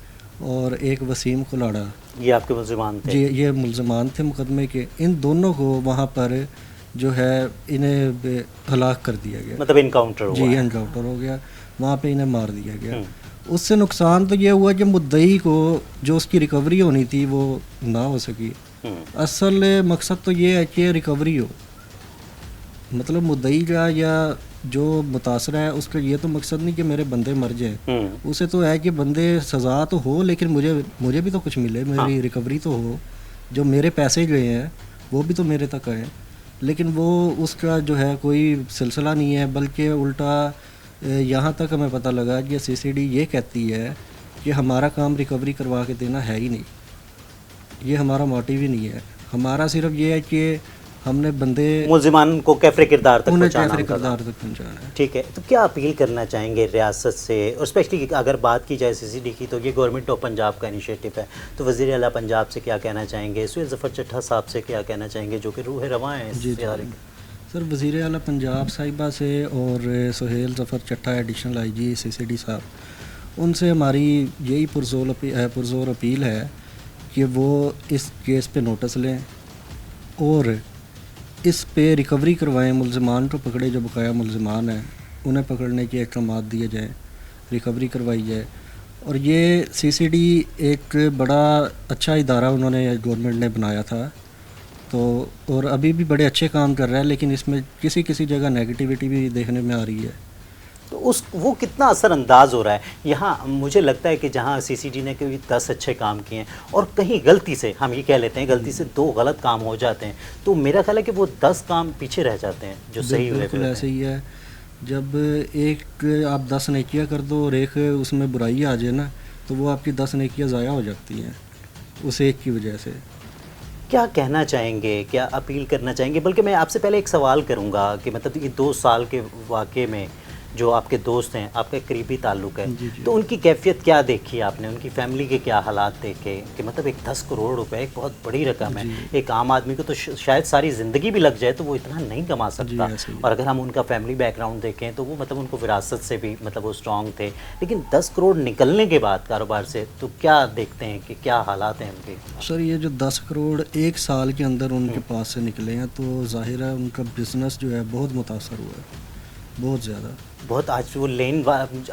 और एक वसीम कुलाड़ा, ये आपके मुलजिमान थे? जी, ये मुलजमान थे मुकदमे के। इन दोनों को वहाँ पर जो है इन्हें हलाक कर दिया गया, मतलब इनकाउंटर हुआ जी, है। एनकाउंटर हो गया, वहाँ पे इन्हें मार दिया गया। उससे नुकसान तो ये हुआ कि मुद्दई को जो उसकी रिकवरी होनी थी वो ना हो सकी। असल मकसद तो ये है कि रिकवरी हो, मतलब मुद्दई का या जो मुतासरा है उसका ये तो मकसद नहीं कि मेरे बंदे मर जाए, उसे तो है कि बंदे सज़ा तो हो, लेकिन मुझे भी तो कुछ मिले, मेरी रिकवरी तो हो, जो मेरे पैसे गए हैं वो भी तो मेरे तक आए। लेकिन वो उसका जो है कोई सिलसिला नहीं है, बल्कि उल्टा यहाँ तक हमें पता लगा कि CCD ये कहती है कि हमारा काम रिकवरी करवा के देना है ही नहीं, ये हमारा मोटिव ही नहीं है। हमारा सिर्फ ये है कि हमने बंदे मुलजिमान को कैफरे किरदार तक उन्हें पहुंचाना कैफरे होगा। किरदार तक पहुँचाना है। ठीक है, तो क्या अपील करना चाहेंगे रियासत से, और स्पेशली अगर बात की जाए CCD की, तो ये गवर्नमेंट ऑफ पंजाब का इनिशिएटिव है, तो वज़ीर आला पंजाब से क्या कहना चाहेंगे, सुहेल ज़फ़र चट्टा साहब से क्या कहना चाहेंगे जो कि रूह रवां हैं इस इदारे के? सर, वज़ीर आला पंजाब साहिबा से और सुहेल ज़फ़र चट्टा एडिशनल IG CCD साहब, उनसे हमारी यही पुरज़ोर अपील है कि वो इस केस पे नोटिस लें और इस पे रिकवरी करवाएं, मुलजमान को पकड़े, जो बकाया मुलजमान हैं उन्हें पकड़ने के अहकाम दिए जाए, रिकवरी करवाई जाए। और ये CCD एक बड़ा अच्छा इदारा उन्होंने गवर्नमेंट ने बनाया था, तो और अभी भी बड़े अच्छे काम कर रहा है, लेकिन इसमें किसी जगह नेगेटिविटी भी देखने में आ रही है। तो वो कितना असरअंदाज हो रहा है? यहाँ मुझे लगता है कि जहाँ CCD ने कोई 10 अच्छे काम किए हैं और कहीं गलती से, हम ये कह लेते हैं गलती से 2 गलत काम हो जाते हैं, तो मेरा ख्याल है कि वो 10 काम पीछे रह जाते हैं जो सही हुए। बिल्कुल ऐसे ही है। जब एक आप 10 नेकियां कर दो और एक उसमें बुराई आ जाए ना, तो वो आपकी 10 नेकियां ज़ाया हो जाती हैं उस एक की वजह से। क्या कहना चाहेंगे, क्या अपील करना चाहेंगे? बल्कि मैं आपसे पहले एक सवाल करूंगा कि मतलब ये 2 साल के वाक़े में जो आपके दोस्त हैं, आपका करीबी ताल्लुक़ है, जी, जी। तो उनकी कैफ़ियत क्या देखी आपने? उनकी फ़ैमिली के क्या हालात देखे कि मतलब एक 10 करोड़ रुपए एक बहुत बड़ी रकम है। एक आम आदमी को तो शायद सारी ज़िंदगी भी लग जाए तो वो इतना नहीं कमा सकता। ऐसे ही है। और अगर हम उनका फ़ैमिली बैकग्राउंड देखें तो वो मतलब उनको विरासत से भी मतलब वो स्ट्रॉन्ग थे। लेकिन 10 करोड़ निकलने के बाद कारोबार से तो क्या देखते हैं कि क्या हालात हैं उनके? सर ये जो 10 करोड़ एक साल के अंदर उनके पास से निकले हैं, तो ज़ाहिर है उनका बिज़नेस जो है बहुत मुतासर हुआ है, बहुत ज़्यादा। बहुत आज वो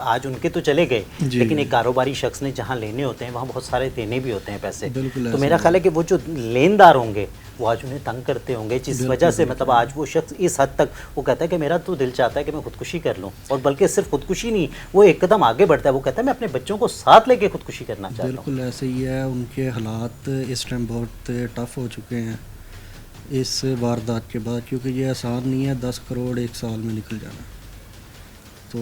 आज उनके तो चले गए, जी। लेकिन एक कारोबारी शख्स ने जहाँ लेने होते हैं वहाँ बहुत सारे देने भी होते हैं पैसे। बिल्कुल तो ऐसा मेरा ही ख्याल है कि वो जो लेनदार होंगे वो आज उन्हें तंग करते होंगे, जिस वजह से मतलब आज वो शख्स इस हद तक वो कहता है कि मेरा तो दिल चाहता है कि मैं खुदकुशी कर लूँ। और बल्कि सिर्फ खुदकुशी नहीं, वो एक कदम आगे बढ़ता है, वो कहता है मैं अपने बच्चों को साथ लेके खुदकुशी करना चाहता हूँ। बिल्कुल ऐसे ही है। उनके हालात इस टाइम बहुत टफ हो चुके हैं इस वारदात के बाद, क्योंकि ये आसान नहीं है 10 करोड़ एक साल में निकल जाना। तो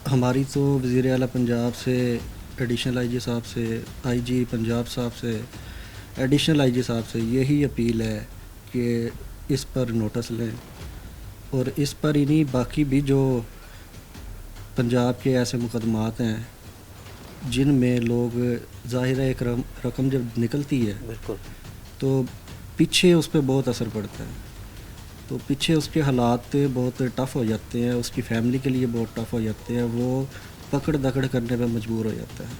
हमारी तो वज़ीर आला पंजाब से, एडिशनल आईजी साहब से, आईजी पंजाब साहब से, एडिशनल आईजी साहब से यही अपील है कि इस पर नोटिस लें, और इस पर ही नहीं बाकी भी जो पंजाब के ऐसे मुकदमात हैं जिनमें लोग, ज़ाहिर है एक रकम जब निकलती है बिल्कुल। तो पीछे उस पर बहुत असर पड़ता है, तो पीछे उसके हालात बहुत टफ़ हो जाते हैं, उसकी फ़ैमिली के लिए बहुत टफ़ हो जाते हैं, वो पकड़ दकड़ करने पे मजबूर हो जाता है।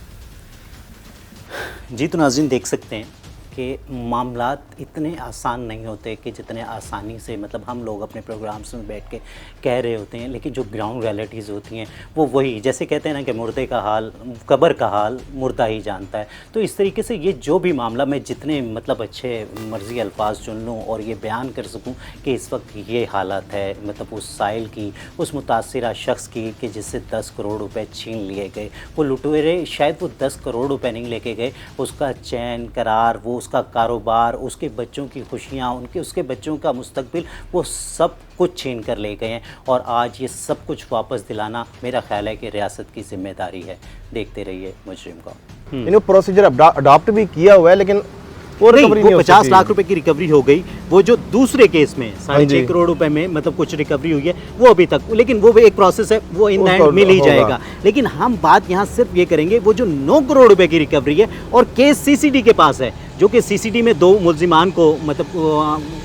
जी तो नाज़रीन देख सकते हैं कि मामलात इतने आसान नहीं होते कि जितने आसानी से मतलब हम लोग अपने प्रोग्राम्स में बैठ के कह रहे होते हैं, लेकिन जो ग्राउंड रियलिटीज़ होती हैं वो वही, जैसे कहते हैं ना कि मुर्दे का हाल, कब्र का हाल मुर्दा ही जानता है। तो इस तरीके से ये जो भी मामला, मैं जितने मतलब अच्छे मर्ज़ी अल्फाज चुन लूँ और ये बयान कर सकूँ कि इस वक्त ये हालत है मतलब उस साइल की, उस मुतासिरा शख्स की कि जिससे 10 करोड़ रुपए छीन लिए गए। वो लुटेरे शायद वो 10 करोड़ रुपए नहीं लेके गए, उसका चैन करार, वो उसका कारोबार, उसके बच्चों की खुशियाँ, उसके बच्चों का मुस्तकबिल, वो सब कुछ छीन कर ले गए हैं। और आज ये सब कुछ वापस दिलाना मेरा ख्याल है कि रियासत की जिम्मेदारी है। देखते रहिए मुजरिम को। इन्होंने प्रोसीजर अडॉप्ट भी किया हुआ है, लेकिन वो नहीं, रिकवरी वो नहीं हो 50 सकी। लाख रुपए की रिकवरी हो गई। वो जो दूसरे केस में 6.5 करोड़ रुपए में मतलब कुछ रिकवरी हुई है वो अभी तक, लेकिन वो भी एक प्रोसेस है, वो इन एंड मिल ही होगा। जाएगा। लेकिन हम बात यहाँ सिर्फ ये करेंगे वो जो 9 करोड़ रुपए की रिकवरी है और केस सीसीडी के पास है, जो कि सीसीडी में 2 मुल्जिमान को मतलब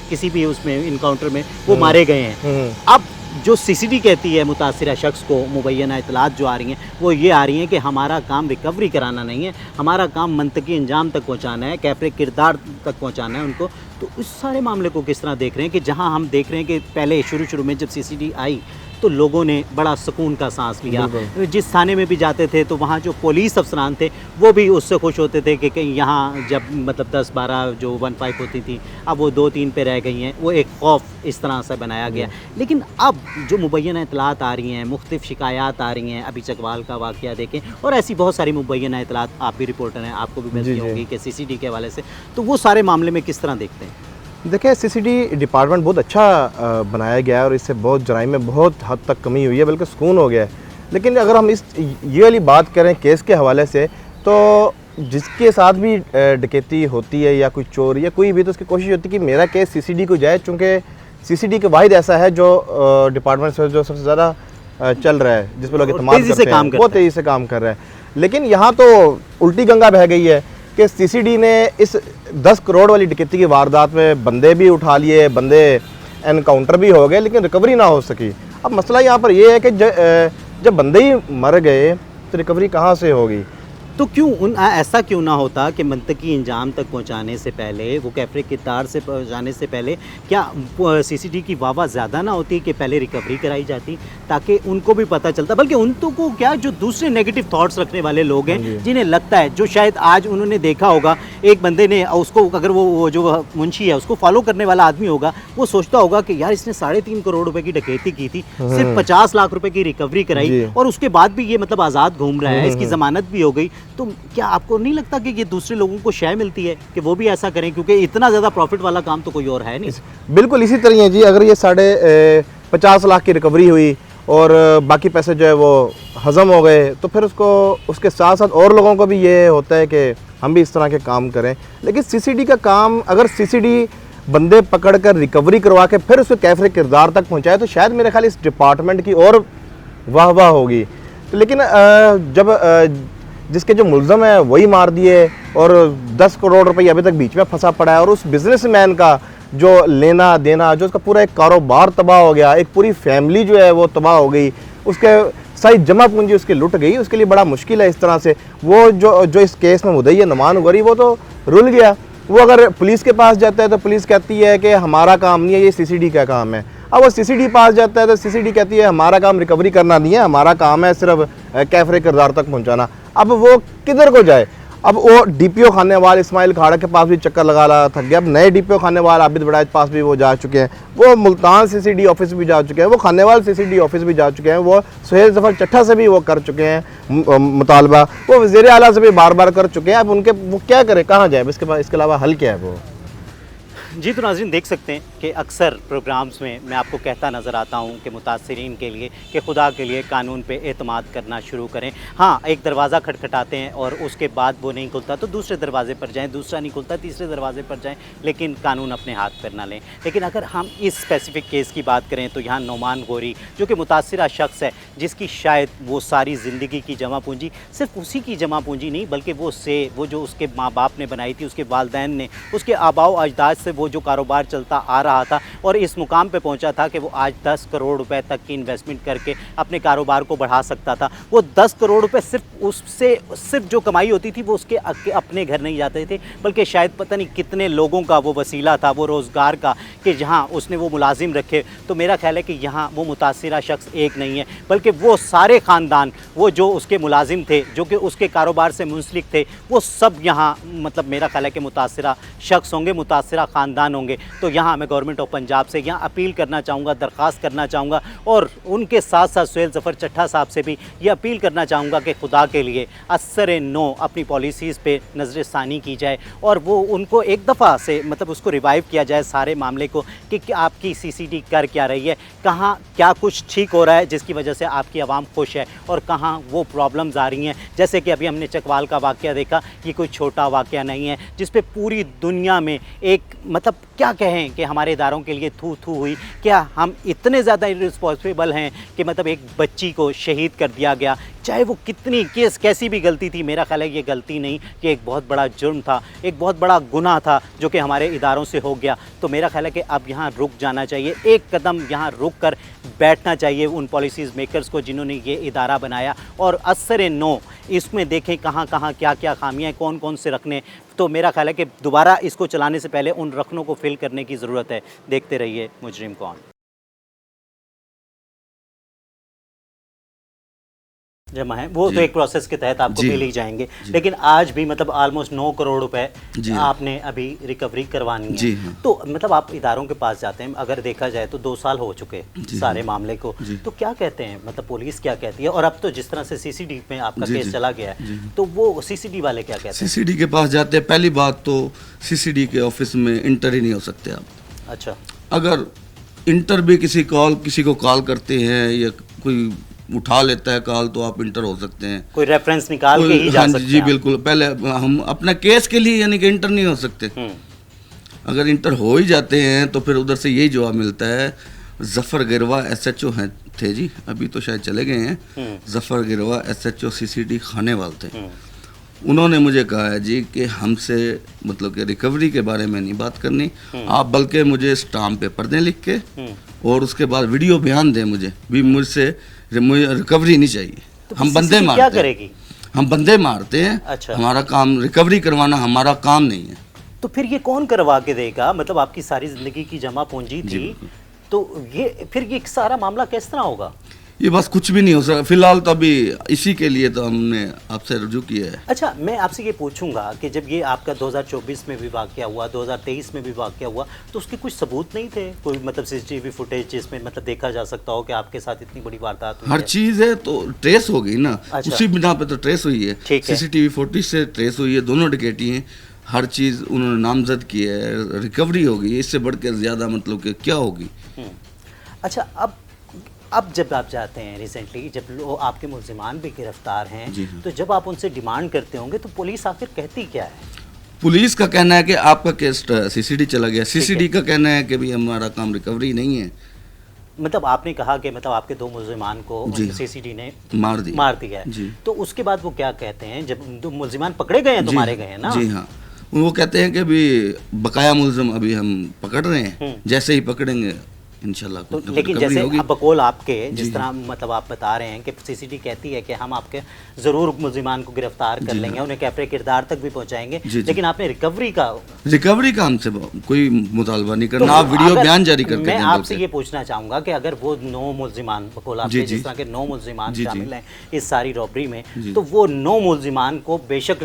किसी भी उसमें इनकाउंटर में वो मारे गए हैं। अब जो सीसीडी कहती है मुतासिरा शख्स को, मुबैना इतलात जो आ रही हैं वो ये आ रही हैं कि हमारा काम रिकवरी कराना नहीं है, हमारा काम मंतकी अंजाम तक पहुंचाना है, कैफरे किरदार तक पहुंचाना है उनको। तो इस सारे मामले को किस तरह देख रहे हैं कि जहां हम देख रहे हैं कि पहले शुरू में जब सीसीडी आई तो लोगों ने बड़ा सुकून का सांस लिया। जिस थाने में भी जाते थे तो वहाँ जो पुलिस अफसरान थे वो भी उससे खुश होते थे कि कहीं यहाँ जब मतलब 10-12 जो 15 होती थी अब वो 2-3 पे रह गई हैं, वो एक खौफ इस तरह से बनाया गया। लेकिन अब जो मुबैना इतलात आ रही हैं, मुख्तलिफ शिकायत आ रही हैं, अभी चकवाल का वाक़या देखें और ऐसी बहुत सारी मुबैना इतलात, आप भी रिपोर्टर हैं, आपको भी मिलती होंगी कि सीसीडी के हवाले से, तो वो सारे मामले में किस तरह देखते हैं? देखिए, सीसीडी डिपार्टमेंट बहुत अच्छा बनाया गया है और इससे बहुत जराइम में बहुत हद तक कमी हुई है, बल्कि सुकून हो गया है। लेकिन अगर हम ये वाली बात करें केस के हवाले से, तो जिसके साथ भी डकैती होती है या कोई चोर या कोई भी, तो उसकी कोशिश होती है कि मेरा केस सीसीडी को जाए, चूँकि सीसीडी के वाहिद ऐसा है जो डिपार्टमेंट से जो सबसे ज़्यादा चल रहा है, जिस पर लोग इत्मीनान करते हैं, बहुत तेज़ी से काम कर रहा है। लेकिन यहाँ तो उल्टी गंगा बह गई है कि सीसीडी ने इस 10 करोड़ वाली डकैती की वारदात में बंदे भी उठा लिए, बंदे एनकाउंटर भी हो गए, लेकिन रिकवरी ना हो सकी। अब मसला यहाँ पर यह है कि जब बंदे ही मर गए तो रिकवरी कहाँ से होगी? तो क्यों ऐसा क्यों ना होता कि मंतकी इंजाम तक पहुंचाने से पहले, वो कैफरे किरदार से पहुंचाने से पहले क्या सीसीडी की वाह ज़्यादा ना होती कि पहले रिकवरी कराई जाती, ताकि उनको भी पता चलता। बल्कि उनको को क्या, जो दूसरे नेगेटिव थॉट्स रखने वाले लोग हैं, जिन्हें लगता है, जो शायद आज उन्होंने देखा होगा एक बंदे ने उसको, अगर वो जो मुंशी है उसको फॉलो करने वाला आदमी होगा, वो सोचता होगा कि यार इसने 3.5 करोड़ रुपए की डकैती की थी, सिर्फ 50 लाख रुपए की रिकवरी कराई और उसके बाद भी ये मतलब आज़ाद घूम रहा है, इसकी ज़मानत भी हो गई। तो क्या आपको नहीं लगता कि ये दूसरे लोगों को शय मिलती है कि वो भी ऐसा करें, क्योंकि इतना ज़्यादा प्रॉफिट वाला काम तो कोई और है नहीं? बिल्कुल इसी तरह है जी। अगर ये 50 लाख की रिकवरी हुई और बाकी पैसे जो है वो हज़म हो गए, तो फिर उसको उसके साथ साथ और लोगों को भी ये होता है कि हम भी इस तरह के काम करें। लेकिन सीसीडी का काम, अगर सीसीडी बंदे पकड़ कर रिकवरी करवा के फिर उसको कैफरे किरदार तक पहुंचाए तो शायद मेरे ख्याल इस डिपार्टमेंट की और वाह वाह होगी। तो लेकिन जब जिसके जो मुल्ज़म है वही मार दिए और 10 करोड़ रुपये अभी तक बीच में फंसा पड़ा है, और उस बिजनेसमैन का जो लेना देना, जो उसका पूरा एक कारोबार तबाह हो गया, एक पूरी फैमिली जो है वो तबाह हो गई, उसके सारी जमा पूंजी उसकी लुट गई, उसके लिए बड़ा मुश्किल है इस तरह से। वो जो इस केस में मुद्दई है नुमान उगरी, वो तो रुल गया। वो अगर पुलिस के पास जाता है तो पुलिस कहती है कि हमारा काम नहीं है, ये सीसीडी का काम है। अब वो सीसीडी पास जाता है तो सीसीडी कहती है हमारा काम रिकवरी करना नहीं है, हमारा काम है सिर्फ कैफरे किरदार तक पहुंचाना। अब वो किधर को जाए? अब वो डीपीओ खानेवाल इस्माइल खाड़ा के पास भी चक्कर लगा थक गया। अब नए डीपीओ खानेवाल आबिद बड़ाइच पास भी वो जा चुके हैं, वो मुल्तान सीसीडी ऑफिस भी जा चुके हैं, वो खानेवाल सीसीडी ऑफिस भी जा चुके हैं, वो सुहेल जफर चट्ठा से भी वो कर चुके हैं मुतालबा, वो वज़ीर आला से भी बार बार कर चुके हैं। अब उनके वो क्या करे, कहाँ जाए? इसके पास इसके अलावा हल क्या है वो? जी तो नाज़रीन देख सकते हैं कि अक्सर प्रोग्राम्स में मैं आपको कहता नज़र आता हूं कि मुतासरीन के लिए कि खुदा के लिए कानून पे एतमाद करना शुरू करें। हाँ, एक दरवाज़ा खटखटाते हैं और उसके बाद वो नहीं खुलता तो दूसरे दरवाजे पर जाएं, दूसरा नहीं खुलता तीसरे दरवाजे पर जाएं, लेकिन कानून अपने हाथ पर ना लें। लेकिन अगर हम इस स्पेसिफ़िक केस की बात करें तो यहाँ नुमान गोरी जो कि मुतासरा शख्स है, जिसकी शायद वो सारी ज़िंदगी की जमा पूँजी, सिर्फ उसी की जमा पूँजी नहीं बल्कि वो जो उसके माँ बाप ने बनाई थी, उसके वालिदैन ने, उसके आबाओ अजदाद से वो जो कारोबार चलता आ रहा था और इस मुकाम पे पहुंचा था कि वो आज 10 करोड़ रुपए तक की इन्वेस्टमेंट करके अपने कारोबार को बढ़ा सकता था। वो 10 करोड़ रुपए सिर्फ जो कमाई होती थी वो उसके अपने घर नहीं जाते थे, बल्कि शायद पता नहीं कितने लोगों का वो वसीला था, वो रोज़गार का, कि जहाँ उसने वो मुलाजिम रखे। तो मेरा ख्याल है कि यहाँ वो मुतासिरा शख्स एक नहीं है बल्कि वो सारे ख़ानदान, वो जो उसके मुलाजिम थे, जो कि उसके कारोबार से मुंसलिक थे, वो सब यहाँ मतलब मेरा ख्याल है कि मुतासिरा शख्स होंगे, मुतासिरा ख़ानदान होंगे। तो यहाँ मैं गवर्नमेंट ऑफ पंजाब से यहाँ अपील करना चाहूँगा, दरख्वास्त करना चाहूँगा और उनके साथ साथ सुहेल ज़फ़र चट्ठा साहब से भी ये अपील करना चाहूँगा कि खुदा के लिए असर नो अपनी पॉलिसीज़ पे नज़र सानी की जाए और वो उनको एक दफ़ा से मतलब उसको रिवाइव किया जाए सारे मामले को कि आपकी सीसीडी कर क्या रही है, कहाँ क्या कुछ ठीक हो रहा है जिसकी वजह से आपकी आवाम खुश है और कहाँ वो प्रॉब्लम्स आ रही हैं। जैसे कि अभी हमने चकवाल का वाक़या देखा, ये कोई छोटा वाक़या नहीं है जिस पे पूरी दुनिया में एक मतलब क्या कहें कि हमारे इदारों के लिए थू थू हुई। क्या हम इतने ज़्यादा इर्रिस्पॉन्सिबल हैं कि मतलब एक बच्ची को शहीद कर दिया गया, चाहे वो कितनी कैसी भी गलती थी। मेरा ख्याल है ये गलती नहीं, ये एक बहुत बड़ा जुर्म था, एक बहुत बड़ा गुनाह था जो कि हमारे इदारों से हो गया। तो मेरा ख्याल है कि अब यहाँ रुक जाना चाहिए, एक कदम यहाँ रुक कर बैठना चाहिए उन पॉलिसीज़ मेकर्स को जिन्होंने ये इदारा बनाया और असर नो इसमें देखें कहाँ कहाँ क्या क्या खामियाँ कौन कौन से रखने। तो मेरा ख्याल है कि दोबारा इसको चलाने से पहले उन रखनों को फिल करने की ज़रूरत है। देखते रहिए मुजरिम कौन। जमा है वो तो एक प्रोसेस के तहत आपको मिल ही जाएंगे, लेकिन आज भी मतलब ऑलमोस्ट 9 करोड़ रुपए आपने अभी रिकवरी करवानी है। हाँ। तो मतलब आप इदारों के पास जाते हैं, अगर देखा जाए तो 2 साल हो चुके सारे मामले को, तो क्या कहते हैं मतलब पुलिस क्या कहती है? और अब तो जिस तरह से सीसीडी में आपका केस चला गया है तो वो सीसीडी वाले क्या कहते हैं? सीसीडी के पास जाते हैं, पहली बात तो सीसीडी के ऑफिस में इंटर ही नहीं हो सकते आप। अच्छा, अगर इंटर भी किसी को कॉल करते हैं या कोई उठा लेता है कॉल तो आप इंटर हो सकते हैं, कोई रेफरेंस निकाल के ही जा सकते हैं। जी बिल्कुल, पहले हम अपना केस के लिए यानी कि इंटर नहीं हो सकते। अगर इंटर हो ही जाते हैं तो फिर उधर से यही जवाब मिलता है। जफ़र गिरवा SHO हैं थे जी, अभी तो शायद चले गए हैं। जफ़र गिरवा SHO सीसीडी खानेवाल थे। उन्होंने मुझे कहा है जी कि हमसे मतलब कि रिकवरी के बारे में नहीं बात करनी, आप बल्कि मुझे स्टाम्प पेपर दें लिख के और उसके बाद वीडियो बयान दें, मुझे रिकवरी नहीं चाहिए। तो हम बंदे मारते क्या करेगी? हम बंदे मारते हैं। अच्छा। हमारा काम रिकवरी करवाना, हमारा काम नहीं है। तो फिर ये कौन करवा के देगा? मतलब आपकी सारी ज़िंदगी की जमा पूंजी थी, तो ये फिर ये सारा मामला किस तरह होगा? ये बस कुछ भी नहीं हो सकता फिलहाल, तो अभी इसी के लिए तो हमने आपसे रुजू किया है। अच्छा, मैं आपसे ये पूछूंगा कि जब ये आपका 2024 में भी वाक़या हुआ, 2023 में भी वाक़या हुआ, तो उसके कुछ सबूत नहीं थे? कोई मतलब CCTV फुटेज जिसमें मतलब देखा जा सकता हो कि आपके साथ इतनी बड़ी वारदात हुई? हर चीज़ है तो ट्रेस हो गई ना। अच्छा। उसी बिना पे तो ट्रेस हुई है। CCTV फुटेज से ट्रेस हुई है, दोनों डकैती हैं, हर चीज़ उन्होंने नामजद की है, रिकवरी होगी, इससे बढ़ कर ज़्यादा मतलब कि क्या होगी। अच्छा, अब अब जब आप जाते हैं रिसेंटली, जब लोग आपके मुल्जिमान भी गिरफ्तार हैं, जी हाँ। तो जब आप उनसे डिमांड करते होंगे तो पुलिस आखिर कहती क्या है? पुलिस का कहना है कि आपका केस सीसीडी चला गया, सीसीडी का कहना है कि भाई हमारा काम रिकवरी नहीं है, मतलब आपने कहा कि मतलब आपके 2 मुल्जिमान को जी। सीसीडी ने मार दिया है। जी। तो उसके बाद वो क्या कहते हैं जब 2 मुल्जिमान पकड़े गए हैं तो जी, मारे गए हैं ना? जी हाँ, वो कहते हैं कि अभी बकाया मुलजम अभी हम पकड़ रहे हैं, जैसे ही पकड़ेंगे इंशाल्लाह तो कुछ लेकिन रिकवरी जैसे होगी। अब बकौल आपके जिस जी। तरह मतलब आप बता रहे हैं कि सीसीडी कहती है कि हम आपके ज़रूर मुल्जिमान को गिरफ्तार कर जी लेंगे, हाँ। उन्हें कैफरे किरदार तक भी पहुंचाएंगे, जी, जी। लेकिन आपने रिकवरी का रिकवरी का हमसे कोई मुतालबा नहीं तो करना, आप वीडियो अगर- बयान जारी करके मैं दें आपसे बल्कि। ये पूछना चाहूँगा कि अगर वो 9 मुल्जिमान बकौल आपके जी, जी। जिस तरह के 9 मुल्जिमान जी, जी। शामिल हैं इस सारी रॉबरी में, जी। तो वो 9 मुल्जिमान को बेशक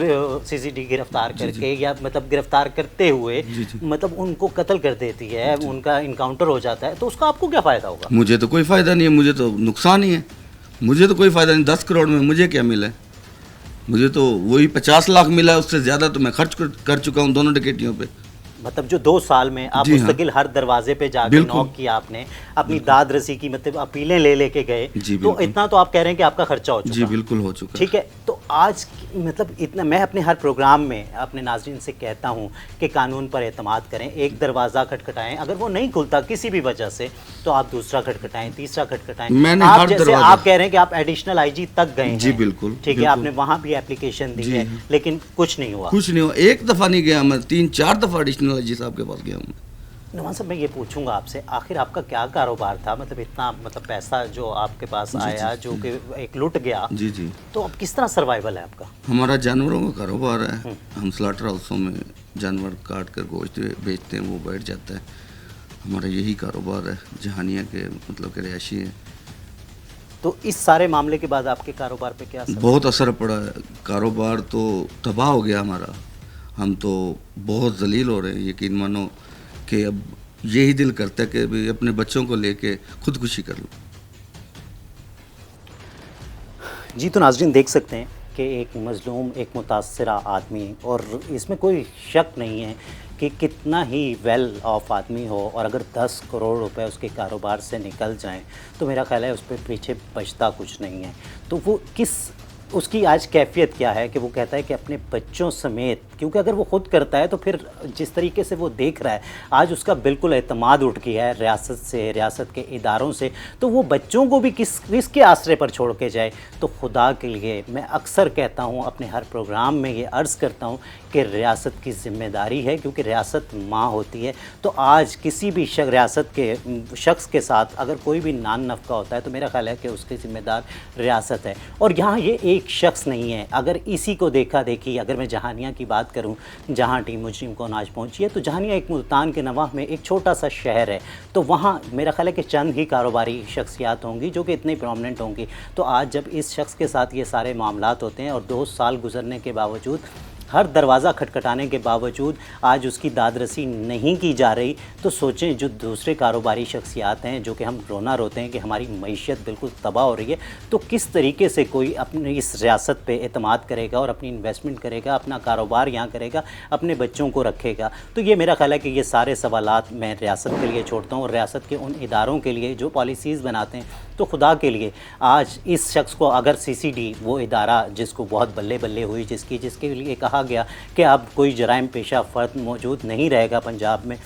सीसीडी गिरफ्तार करके या मतलब गिरफ्तार करते हुए जी, जी। मतलब उनको कत्ल कर देती है, उनका इनकाउंटर हो जाता है, तो उसका आपको क्या फ़ायदा होगा? मुझे तो कोई फ़ायदा नहीं है, मुझे तो नुकसान ही है, मुझे तो कोई फ़ायदा नहीं। 10 करोड़ में मुझे क्या मिला है? मुझे तो वही 50 लाख मिला है, उससे ज़्यादा तो मैं खर्च कर चुका हूँ दोनों डकैतियों पे। मतलब जो 2 साल में आप जी हाँ। मुस्तकिल हर दरवाजे पे जाके बिल्कुल। नॉक किया आपने, अपनी दाद रसी की मतलब अपीलें ले लेके गए, जी, तो बिल्कुल। इतना तो आप कह रहे हैं कि आपका खर्चा हो चुका। जी बिल्कुल हो चुका है। ठीक है, तो आज मतलब इतना मैं अपने हर प्रोग्राम में अपने नाज़रीन से कहता हूं कि कानून पर एतमाद करें, एक दरवाज़ा खटखटाएं, अगर वो नहीं खुलता किसी भी वजह से तो आप दूसरा खटखटाएं, तीसरा खटखटाएं। मैंने आप हर जैसे दरवाजा- आप कह रहे हैं कि आप एडिशनल आईजी तक गए हैं, जी, बिल्कुल, ठीक है, बिल्कुल। आपने वहाँ भी एप्लीकेशन दी जी। है, लेकिन कुछ नहीं हुआ। कुछ नहीं हुआ, एक दफ़ा नहीं गया मैं, 3-4 दफ़ा एडिशनल जी साहब के पास गया हूँ। नुमान साहब, मैं ये पूछूंगा आपसे, आखिर आपका क्या कारोबार था? मतलब इतना मतलब पैसा जो आपके पास आया, जो कि एक लुट गया, जी जी, तो अब किस तरह सर्वाइवल है आपका? हमारा जानवरों का कारोबार है, हम स्लाटर हाउसों में जानवर काट कर गोश्त बेचते हैं, वो बैठ जाता है, हमारा यही कारोबार है। जहानिया के मतलब के रिहायशी हैं। तो इस सारे मामले के बाद आपके कारोबार पे क्या असर? बहुत असर पड़ा है, कारोबार तो तबाह हो गया हमारा, हम तो बहुत जलील हो रहे हैं। यकीन मानो कि अब यही दिल करता है कि भी अपने बच्चों को लेके खुदकुशी कर लूँ। जी, तो नाज़रीन देख सकते हैं कि एक मज़लूम, एक मुतासरा आदमी, और इसमें कोई शक नहीं है कि कितना ही वेल ऑफ आदमी हो और अगर 10 करोड़ रुपए उसके कारोबार से निकल जाएं तो मेरा ख़्याल है उस पर पीछे बचता कुछ नहीं है। तो वो उसकी आज कैफियत क्या है कि वो कहता है कि अपने बच्चों समेत, क्योंकि अगर वो ख़ुद करता है तो फिर जिस तरीके से वो देख रहा है, आज उसका बिल्कुल एतमाद उठ गया है रियासत से, रियासत के इदारों से, तो वो बच्चों को भी किसके आसरे पर छोड़ के जाए? तो खुदा के लिए मैं अक्सर कहता हूँ, अपने हर प्रोग्राम में ये अर्ज़ करता हूँ कि रियासत की ज़िम्मेदारी है, क्योंकि रियासत माँ होती है। तो आज किसी भी रियासत के शख्स के साथ अगर कोई भी नान नफ़का होता है तो मेरा ख़्याल है कि उसकी ज़िम्मेदार रियासत है। और यहाँ ये एक शख्स नहीं है, अगर इसी को देखा देखी, अगर मैं जहानिया की बात करूं, जहां टीम मुजरिम कौन आज पहुंची है, तो जहानिया एक मुल्तान के नवाह में एक छोटा सा शहर है, तो वहां मेरा ख्याल है कि चंद ही कारोबारी शख्सियात होंगी जो कि इतनी प्रोमिनेंट होंगी। तो आज जब इस शख्स के साथ ये सारे मामलात होते हैं और 2 साल गुजरने के बावजूद, हर दरवाज़ा खटखटाने के बावजूद आज उसकी दादरसी नहीं की जा रही, तो सोचें जो दूसरे कारोबारी शख्सियात हैं जो कि हम रोना रोते हैं कि हमारी मईशत बिल्कुल तबाह हो रही है, तो किस तरीके से कोई अपने इस रियासत पे एतमाद करेगा और अपनी इन्वेस्टमेंट करेगा, अपना कारोबार यहाँ करेगा, अपने बच्चों को रखेगा? तो ये मेरा ख्याल है कि ये सारे सवालात मैं रियासत के लिए छोड़ता हूँ और रियासत के उन इदारों के लिए जो पॉलिसीज़ बनाते हैं। तो खुदा के लिए आज इस शख्स को अगर सीसीडी, वो इदारा जिसको बहुत बल्ले बल्ले हुई, जिसके लिए कहा गया कि अब कोई जराइम पेशा फ़र्द मौजूद नहीं रहेगा पंजाब में,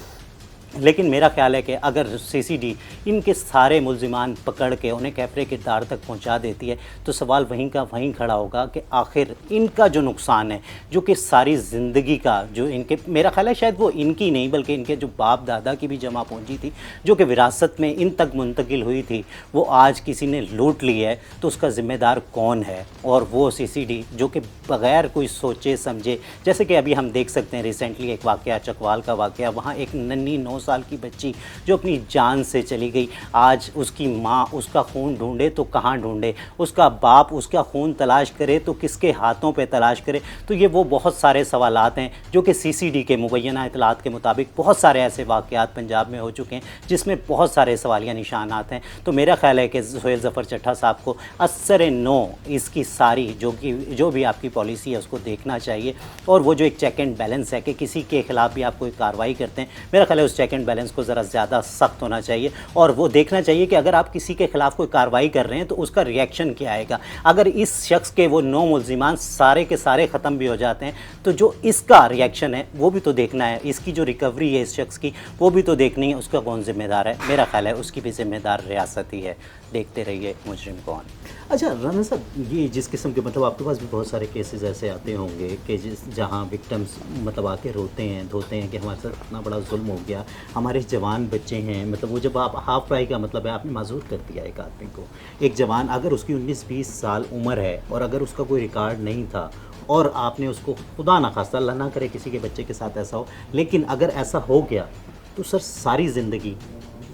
लेकिन मेरा ख्याल है कि अगर सीसीडी इनके सारे मुल्जिमान पकड़ के उन्हें कैफरे किरदार तक पहुंचा देती है, तो सवाल वहीं का वहीं खड़ा होगा कि आखिर इनका जो नुकसान है, जो कि सारी ज़िंदगी का जो इनके, मेरा ख्याल है शायद वो इनकी नहीं बल्कि इनके जो बाप दादा की भी जमा पूंजी थी जो कि विरासत में इन तक मुंतकिल हुई थी, वो आज किसी ने लूट ली है, तो उसका ज़िम्मेदार कौन है? और वो सीसीडी जो कि बग़ैर कोई सोचे समझे, जैसे कि अभी हम देख सकते हैं रिसेंटली एक वाक़या, चकवाल का वाक़या, वहाँ एक नन्ही 9 साल की बच्ची जो अपनी जान से चली गई, आज उसकी माँ उसका खून ढूंढे तो कहाँ ढूंढे, उसका बाप उसका खून तलाश करे तो किसके हाथों पे तलाश करे? तो ये वो बहुत सारे सवालात हैं जो कि सीसीडी के मुबैना इतलात के मुताबिक बहुत सारे ऐसे वाक़यात पंजाब में हो चुके हैं जिसमें बहुत सारे सवालिया निशानात हैं। तो मेरा ख्याल है कि सुहेल ज़फ़र चट्टा साहब को असर नो इसकी सारी जो भी आपकी पॉलिसी है उसको देखना चाहिए, और वो जो एक चेक एंड बैलेंस है कि किसी के ख़िलाफ़ भी आप कोई कार्रवाई करते हैं, मेरा ख्याल है उस चेक चेक एंड बैलेंस को ज़रा ज़्यादा सख्त होना चाहिए और वो देखना चाहिए कि अगर आप किसी के खिलाफ कोई कार्रवाई कर रहे हैं तो उसका रिएक्शन क्या आएगा। अगर इस शख्स के वो 9 मुल्जिमान सारे के सारे ख़त्म भी हो जाते हैं तो जो इसका रिएक्शन है वो भी तो देखना है, इसकी जो रिकवरी है इस शख्स की वो भी तो देखनी है, उसका कौन जिम्मेदार है। मेरा ख्याल है उसकी भी जिम्मेदार रियासत ही है। देखते रहिए मुजरिम कौन। अच्छा राना साहब, ये जिस किस्म के मतलब आपके पास भी बहुत सारे केसेस ऐसे आते होंगे कि जहाँ विक्टिम्स मतलब आके रोते हैं धोते हैं कि हमारे साथ इतना बड़ा जुल्म हो गया, हमारे जवान बच्चे हैं, मतलब वो जब आप हाफ फ्राई का मतलब है आपने माजूर कर दिया एक आदमी को, एक जवान अगर उसकी 19-20 साल उम्र है और अगर उसका कोई रिकॉर्ड नहीं था और आपने उसको खुदा ना खास्ता अल्लाह ना करे किसी के बच्चे के साथ ऐसा हो, लेकिन अगर ऐसा हो गया तो सर सारी ज़िंदगी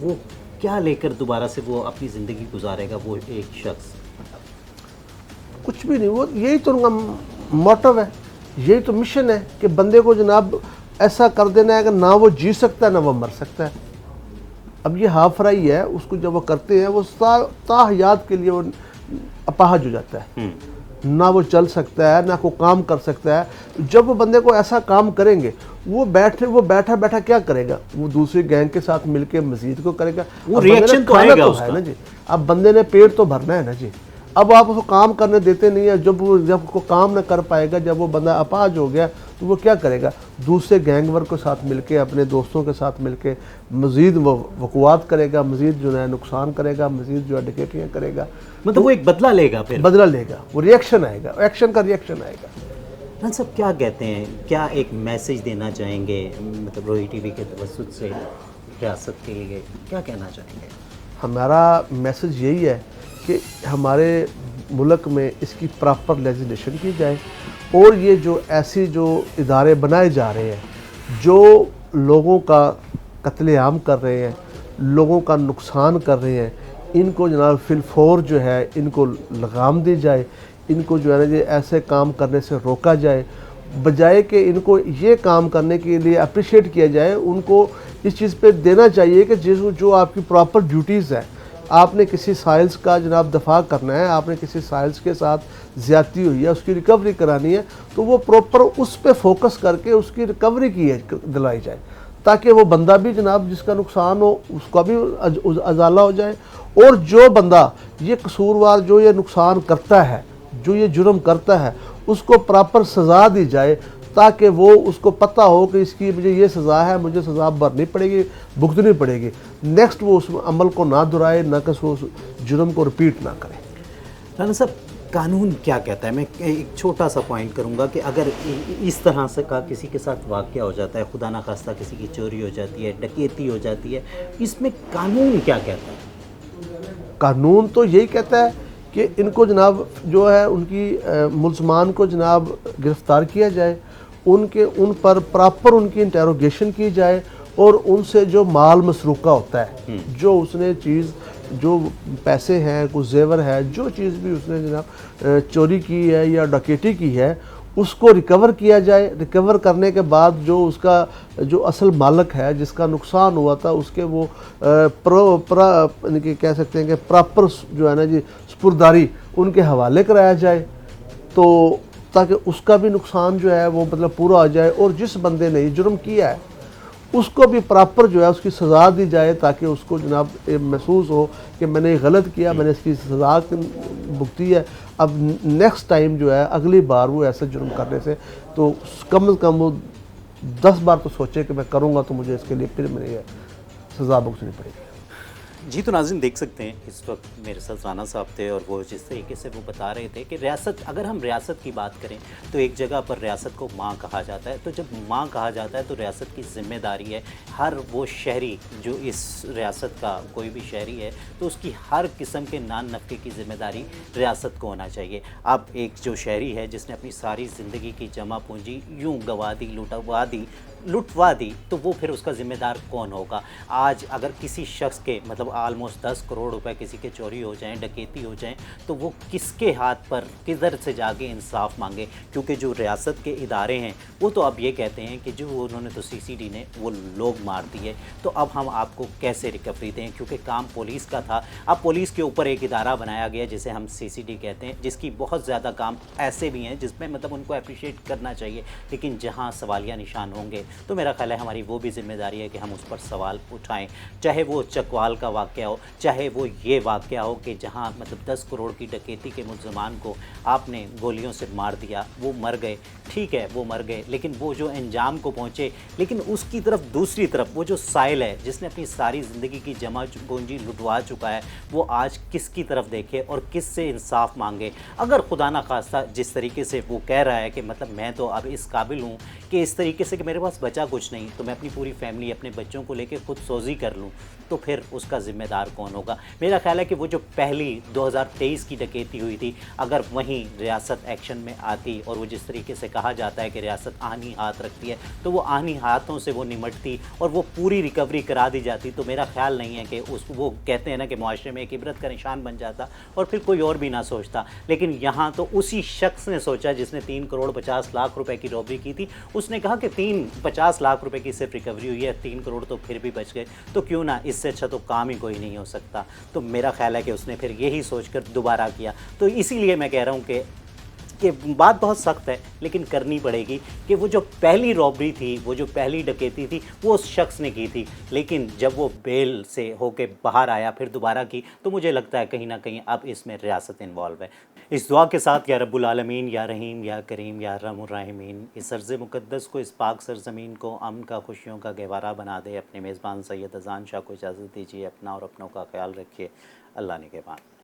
वो क्या लेकर दोबारा से वो अपनी ज़िंदगी गुजारेगा वो एक शख्स? कुछ भी नहीं, वो यही तो उनका मोटिव है, यही तो मिशन है कि बंदे को जनाब ऐसा कर देना है कि ना वो जी सकता है ना वो मर सकता है। अब ये हाफ फ्राई है, उसको जब वो करते हैं वो ताहयात के लिए वो अपाहज हो जाता है, ना वो चल सकता है ना कोई काम कर सकता है। जब वो बंदे को ऐसा काम करेंगे वो बैठा बैठा क्या करेगा, वो दूसरे गैंग के साथ मिलके मजीद को करेगा, वो रिएक्शन तो आएगा तो उसका है ना जी। अब बंदे ने पेट तो भरना है ना जी। अब आप उसको काम करने देते नहीं है, जब वो काम ना कर पाएगा, जब वो बंदा अपाज हो गया तो वो क्या करेगा, दूसरे गैंग वर्क के साथ मिलके अपने दोस्तों के साथ मिलके मज़ीद वक़ुआत करेगा, मज़ीद जो है नुकसान करेगा, मज़ीद जो है डकैतियाँ करेगा। मतलब वो एक बदला लेगा, फिर बदला लेगा, वो रिएक्शन आएगा, एक्शन का रिएक्शन आएगा। हाँ सब क्या कहते हैं, क्या एक मैसेज देना चाहेंगे मतलब रोही टीवी के तवज्जुह से रियासत के लिए क्या कहना चाहेंगे? हमारा मैसेज यही है कि हमारे मुल्क में इसकी प्रॉपर लेजिस्लेशन की जाए और ये जो ऐसी जो इदारे बनाए जा रहे हैं जो लोगों का कत्लेआम कर रहे हैं, लोगों का नुकसान कर रहे हैं, इनको जनाब फिलफौर जो है इनको लगाम दी जाए, इनको जो है ना जी ऐसे काम करने से रोका जाए, बजाय कि इनको ये काम करने के लिए अप्रिशिएट किया जाए। उनको इस चीज़ पे देना चाहिए कि जो आपकी प्रॉपर ड्यूटीज़ है, आपने किसी साइल्स का जनाब दफा करना है, आपने किसी साइल्स के साथ ज़्यादती हुई है, उसकी रिकवरी करानी है, तो वो प्रॉपर उस पर फोकस करके उसकी रिकवरी की दिलाई जाए, ताकि वो बंदा भी जनाब जिसका नुकसान हो उसका भी अजाला हो जाए, और जो बंदा ये कसूरवार जो ये नुकसान करता है, जो ये जुर्म करता है, उसको प्रॉपर सज़ा दी जाए, ताकि वो उसको पता हो कि इसकी मुझे ये सज़ा है, मुझे सज़ा भरनी पड़ेगी, भुगतनी पड़ेगी। नेक्स्ट वो उस अमल को ना दोहराए, ना कि उस जुर्म को रिपीट ना करे। राना साहब, कानून क्या कहता है? मैं एक छोटा सा पॉइंट करूंगा कि अगर इस तरह से का किसी के साथ वाक़या हो जाता है, खुदा ना खास्ता किसी की चोरी हो जाती है, डकैती हो जाती है, इसमें कानून क्या कहता है? कानून तो यही कहता है कि इनको जनाब जो है उनकी मुल्ज़मान को जनाब गिरफ़्तार किया जाए, उन पर प्रॉपर उनकी इंटेरोगेशन की जाए और उनसे जो माल मसरूका होता है, जो उसने चीज़, जो पैसे हैं, कुछ जेवर है, जो चीज़ भी उसने जनाब चोरी की है या डकैती की है, उसको रिकवर किया जाए। रिकवर करने के बाद जो उसका जो असल मालिक है जिसका नुकसान हुआ था, उसके वो कह सकते हैं कि प्रॉपर जो है ना जी स्पुर्दारी उनके हवाले कराया जाए, तो ताकि उसका भी नुकसान जो है वो मतलब पूरा हो जाए, और जिस बंदे ने ये जुर्म किया है उसको भी प्रॉपर जो है उसकी सज़ा दी जाए, ताकि उसको जनाब महसूस हो कि मैंने ये गलत किया, मैंने इसकी सज़ा भुगती है, अब नेक्स्ट टाइम जो है अगली बार वो ऐसा जुर्म करने से तो कम से कम वो 10 बार तो सोचे कि मैं करूँगा तो मुझे इसके लिए फिर मेरी सज़ा भुगतनी पड़ेगी। जी तो नाज़रीन देख सकते हैं इस वक्त मेरे साथ राना साहब थे और वो जिस तरीके से वो बता रहे थे कि रियासत, अगर हम रियासत की बात करें तो एक जगह पर रियासत को माँ कहा जाता है, तो जब माँ कहा जाता है तो रियासत की ज़िम्मेदारी है हर वो शहरी जो इस रियासत का कोई भी शहरी है तो उसकी हर किस्म के नान नफ़े की ज़िम्मेदारी रियासत को होना चाहिए। अब एक जो शहरी है जिसने अपनी सारी ज़िंदगी की जमा पूंजी यूँ गवा दी, लुटवा दी, तो वो फिर उसका ज़िम्मेदार कौन होगा? आज अगर किसी शख्स के मतलब आलमोस्ट 10 करोड़ रुपए किसी के चोरी हो जाएं, डकैती हो जाएं, तो वो किसके हाथ पर किधर से जाके इंसाफ मांगे? क्योंकि जो रियासत के इदारे हैं वो तो अब ये कहते हैं कि जो उन्होंने तो सीसीडी ने वो लोग मार दिए, तो अब हम आपको कैसे रिकवरी दें? क्योंकि काम पुलिस का था, अब पुलिस के ऊपर एक इदारा बनाया गया जिसे हम सीसीडी कहते हैं, जिसकी बहुत ज़्यादा काम ऐसे भी हैं जिसमें मतलब उनको अप्रिशिएट करना चाहिए, लेकिन जहाँ सवालिया निशान होंगे तो मेरा ख्याल है हमारी वो भी जिम्मेदारी है कि हम उस पर सवाल उठाएं, चाहे वो चकवाल का वाक़या हो, चाहे वो ये वाक़या हो कि जहां मतलब 10 करोड़ की डकैती के मुलज़मान को आपने गोलियों से मार दिया, वो मर गए, ठीक है वो मर गए, लेकिन वो जो अंजाम को पहुँचे, लेकिन उसकी तरफ दूसरी तरफ वो जो साइल है जिसने अपनी सारी ज़िंदगी की जमा पूंजी लुटवा चुका है, वो आज किसकी तरफ देखे और किस से इंसाफ मांगे। अगर खुदा ना खास्ता जिस तरीके से वो कह रहा है कि मतलब मैं तो अब इस काबिल हूँ कि इस तरीके से कि मेरे पास बचा कुछ नहीं, तो मैं अपनी पूरी फैमिली अपने बच्चों को लेकर खुद सोजी कर लूँ, तो फिर उसका ज़िम्मेदार कौन होगा। मेरा ख्याल है कि वो जो पहली 2023 की डकैती हुई थी, अगर वहीं रियासत एक्शन में आती और वो जिस तरीके से कहा जाता है कि रियासत आनी हाथ रखती है, तो वो आनी हाथों से वो निमटती और वो पूरी रिकवरी करा दी जाती, तो मेरा ख्याल नहीं है कि उस वो कहते हैं ना कि मुआशरे में एक इबरत का निशान बन जाता और फिर कोई और भी ना सोचता। लेकिन यहाँ तो उसी शख्स ने सोचा जिसने 3 करोड़ 50 लाख रुपए की रॉबरी की थी, उसने कहा कि 50 लाख रुपए की सिर्फ रिकवरी हुई है, 3 करोड़ तो फिर भी बच गए, तो क्यों ना, इससे अच्छा तो काम ही कोई नहीं हो सकता। तो मेरा ख्याल है कि उसने फिर यही सोचकर दोबारा किया। तो इसीलिए मैं कह रहा हूँ कि बात बहुत सख्त है लेकिन करनी पड़ेगी कि वो जो पहली रॉबरी थी, वो जो पहली डकैती थी, वो उस शख्स ने की थी, लेकिन जब वो बेल से होके बाहर आया फिर दोबारा की, तो मुझे लगता है कहीं ना कहीं अब इसमें रियासत इन्वॉल्व है। इस दुआ के साथ, या रब्बुल आलमीन, या रहीम, या करीम, या रहमुर राहिमीन, इस अर्ज़ मुक़द्दस को, इस पाक सरज़मीन को अमन का, खुशियों का गहवारा बना दे। अपने मेज़बान सैयद अज़ान शाह को इजाज़त दीजिए। अपना और अपनों का ख्याल रखिए। अल्लाह ने के बाद।